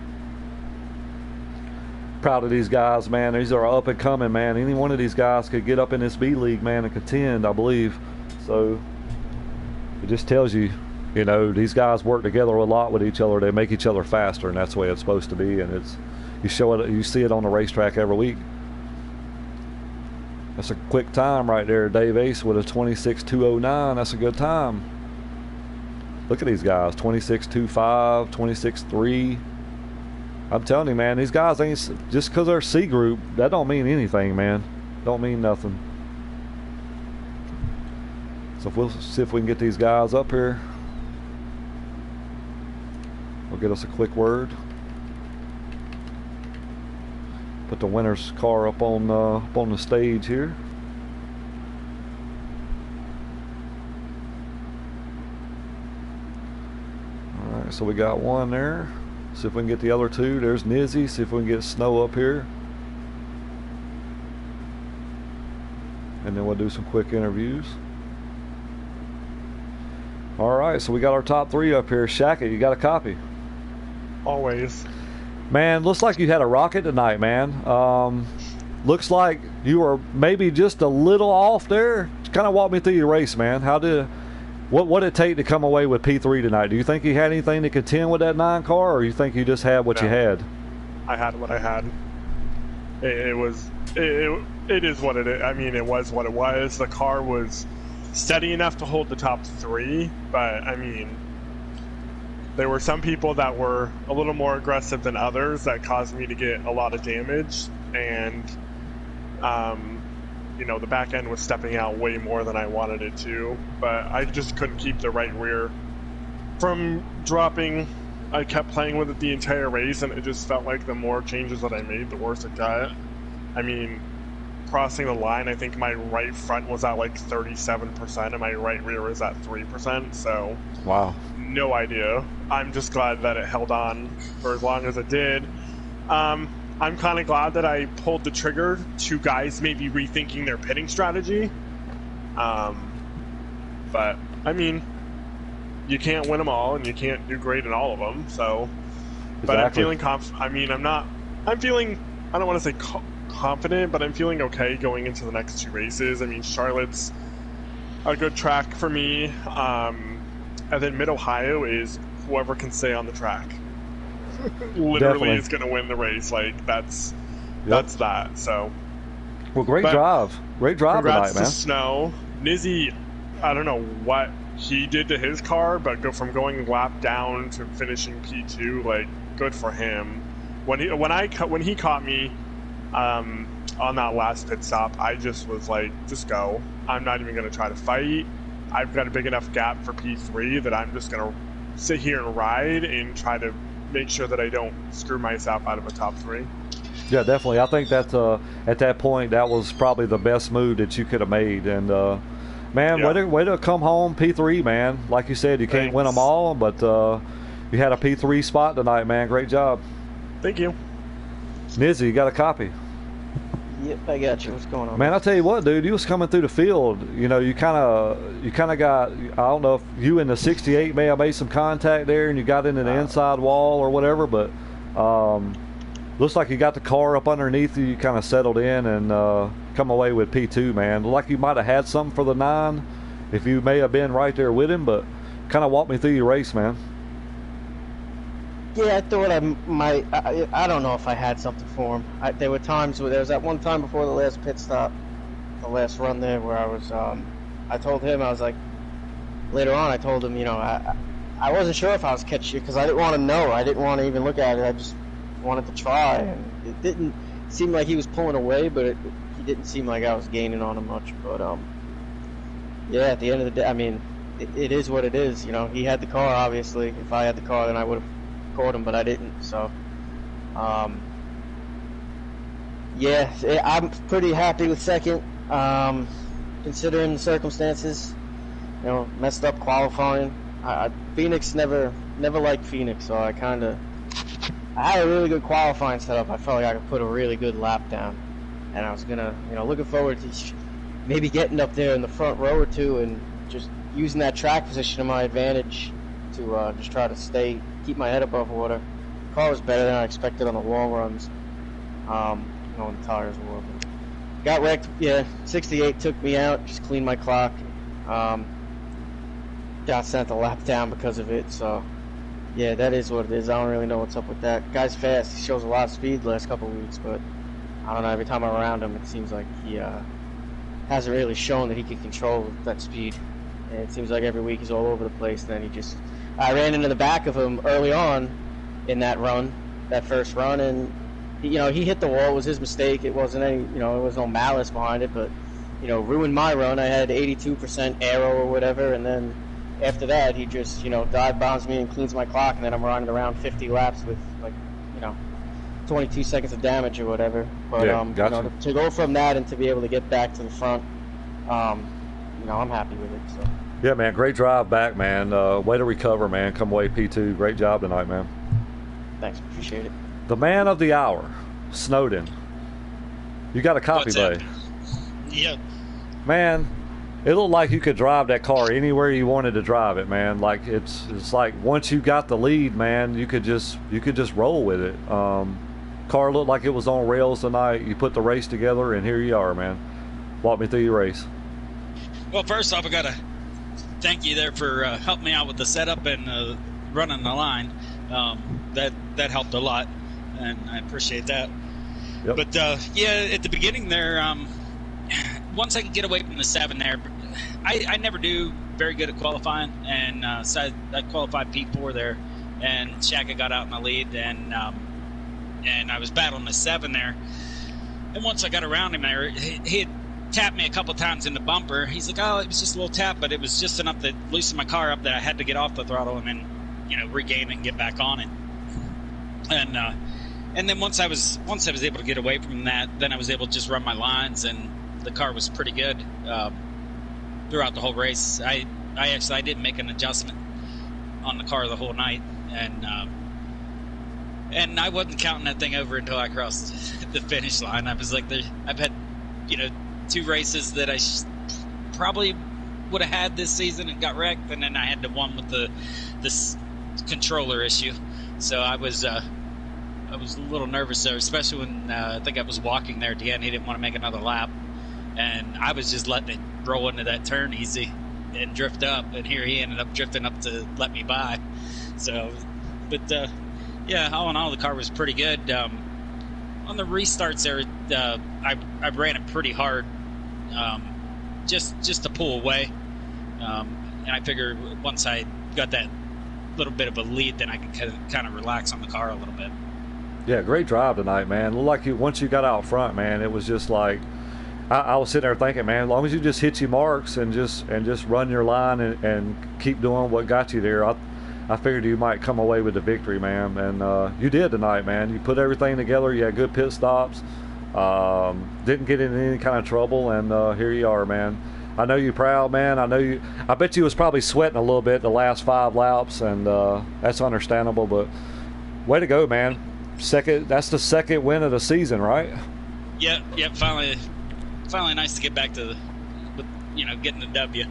Proud of these guys, man. These are up and coming, man. Any one of these guys could get up in this B League, man, and contend, I believe. So it just tells you, you know, these guys work together a lot with each other. They make each other faster, and that's the way it's supposed to be. And it's you see it on the racetrack every week. That's a quick time right there, Dave Ace with a 26.209. That's a good time. Look at these guys, 26.25, 26.3. I'm telling you, man, these guys ain't, just because they're C group, that don't mean anything, man. Don't mean nothing. So we'll see if we can get these guys up here. We'll get us a quick word. Put the winner's car up on the stage here. All right, so we got one there. See if we can get the other 2. There's Nizzy. See if we can get Snow up here. And then we'll do some quick interviews. All right, so we got our top 3 up here. Shackett, you got a copy? Always. Man, looks like you had a rocket tonight, man. Looks like you were maybe just a little off there. Kind of walk me through your race, man. What did it take to come away with P3 tonight? Do you think you had anything to contend with that 9 car, or you think you just had what you had? I had what I had. It is what it is. I mean, it was what it was. The car was steady enough to hold the top 3, but I mean, there were some people that were a little more aggressive than others that caused me to get a lot of damage, and you know, the back end was stepping out way more than I wanted it to, but I just couldn't keep the right rear from dropping. I kept playing with it the entire race, and it just felt like the more changes that I made, the worse it got. I mean, crossing the line, I think my right front was at like 37%, and my right rear was at 3%, so wow, no idea. I'm just glad that it held on for as long as it did. I'm kind of glad that I pulled the trigger to guys maybe rethinking their pitting strategy. But, I mean, you can't win them all, and you can't do great in all of them, so. Exactly. But I'm feeling I'm feeling, I don't want to say confident, but I'm feeling okay going into the next 2 races. I mean, Charlotte's a good track for me. And then Mid-Ohio is whoever can stay on the track. Literally Definitely. Is going to win the race. Like, that's that. So, well, great drive congrats tonight, man. To Snow. Nizzy, I don't know what he did to his car, but from going lap down to finishing P2, like, good for him. When he caught me on that last pit stop, I just was like, just go. I'm not even going to try to fight. I've got a big enough gap for P3 that I'm just going to sit here and ride and try to make sure that I don't screw myself out of a top 3. Yeah, definitely. I think that at that point, that was probably the best move that you could have made. And, man, yeah. way to come home P3, man. Like you said, you can't win them all, but you had a P3 spot tonight, man. Great job. Thank you. Nizzy, you got a copy? Yep, I got you. What's going on? Man, I tell you what, dude, you was coming through the field. You know, you kind of got, I don't know if you in the 68 may have made some contact there and you got into the inside wall or whatever, but looks like you got the car up underneath you. You kind of settled in and come away with P2, man. Like you might have had something for the 9 if you may have been right there with him, but kind of walk me through your race, man. Yeah, I thought I might. I don't know if I had something for him. There were times where there was that one time before the last pit stop, the last run there, where I was. I told him, I was like, later on, I told him, you know, I wasn't sure if I was catching you because I didn't want to know. I didn't want to even look at it. I just wanted to try, and it didn't seem like he was pulling away, but he didn't seem like I was gaining on him much. But yeah, at the end of the day, I mean, it is what it is. You know, he had the car. Obviously, if I had the car, then I would have caught him, but I didn't. So, yeah, I'm pretty happy with second, considering the circumstances. messed up qualifying. Phoenix never liked Phoenix, so I had a really good qualifying setup. I felt like I could put a really good lap down, and I was gonna, looking forward to maybe getting up there in the front row or two and just using that track position to my advantage to just try to keep my head above water. The car was better than I expected on the long runs. When the tires were. Got wrecked. Yeah, 68 took me out. Just cleaned my clock. Got sent a lap down because of it. So, yeah, that is what it is. I don't really know what's up with that. Guy's fast. He shows a lot of speed the last couple of weeks, but I don't know. Every time I'm around him, it seems like he hasn't really shown that he can control that speed. And it seems like every week he's all over the place. Then I ran into the back of him early on in that first run, and he hit the wall. It was his mistake. It wasn't there was no malice behind it, but ruined my run. I had 82% aero or whatever, and then after that he just dive bombs me and cleans my clock, and then I'm running around 50 laps with 22 seconds of damage or whatever. But gotcha. To go from that and to be able to get back to the front, I'm happy with it. So. Yeah, man, great drive back, man. Way to recover, man. Come away P2. Great job tonight, man. Thanks, appreciate it. The man of the hour, Snowden. You got a copy, buddy? Yep. Man, it looked like you could drive that car anywhere you wanted to drive it, man. Like it's like once you got the lead, man, you could just roll with it. Car looked like it was on rails tonight. You put the race together, and here you are, man. Walk me through your race. Well, first off, I gotta thank you there for helping me out with the setup and running the line. That helped a lot, and I appreciate that. Yep. But at the beginning there, once I could get away from the 7 there, I never do very good at qualifying, and so I qualified P4 there, and Shaka got out in the lead, and I was battling the 7 there, and once I got around him there, he had tapped me a couple times in the bumper. He's like, oh, it was just a little tap, but it was just enough to loosen my car up that I had to get off the throttle and then regain it and get back on it. And then once I was able to get away from that, then I was able to just run my lines, and the car was pretty good throughout the whole race. I didn't make an adjustment on the car the whole night, and I wasn't counting that thing over until I crossed the finish line. I was like, I've had 2 races that I probably would have had this season and got wrecked, and then I had the one with this controller issue. So I was a little nervous there, especially when I think I was walking there at the end. He didn't want to make another lap, and I was just letting it roll into that turn easy and drift up, and here he ended up drifting up to let me by. So, but all in all, the car was pretty good. On the restarts there, I ran it pretty hard, just to pull away, and I figured once I got that little bit of a lead, then I could kind of relax on the car a little bit. Yeah, great drive tonight, man. Looked like once you got out front, man, it was just like I was sitting there thinking, man, as long as you just hit your marks and just run your line and keep doing what got you there, I figured you might come away with the victory, man. And you did tonight, man. You put everything together. You had good pit stops. Didn't get in any kind of trouble, and here you are, man. I know you're proud, man. I bet you was probably sweating a little bit the last 5 laps, and that's understandable. But way to go, man! That's the second win of the season, right? Yep. Finally nice to get back to getting the W.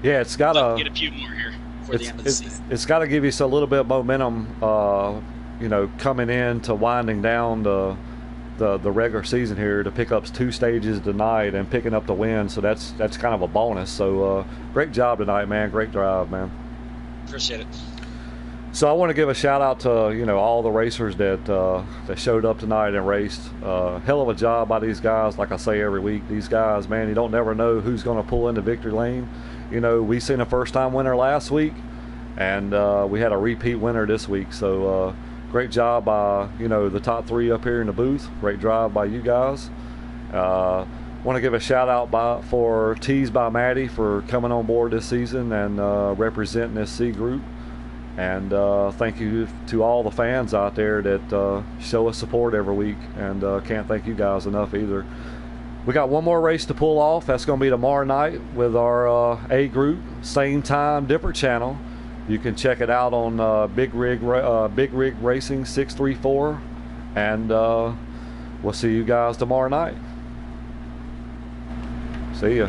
Yeah, it's got to get a few more here before the end of the season. It's got to give you a little bit of momentum, coming in to winding down the regular season here to pick up 2 stages tonight and picking up the win. So that's kind of a bonus. So great job tonight, man. Great drive, man. Appreciate it. So I want to give a shout out to all the racers that showed up tonight and raced. Hell of a job by these guys. Like I say every week, these guys, man, you don't never know who's going to pull into victory lane. We seen a first-time winner last week, and we had a repeat winner this week. So great job by the top 3 up here in the booth. Great drive by you guys. Want to give a shout out for Tees by Maddie for coming on board this season and representing this C group. And thank you to all the fans out there that show us support every week, and can't thank you guys enough either. We got one more race to pull off. That's going to be tomorrow night with our A group. Same time, different channel. You can check it out on Big Rig Racing 634. And we'll see you guys tomorrow night. See ya.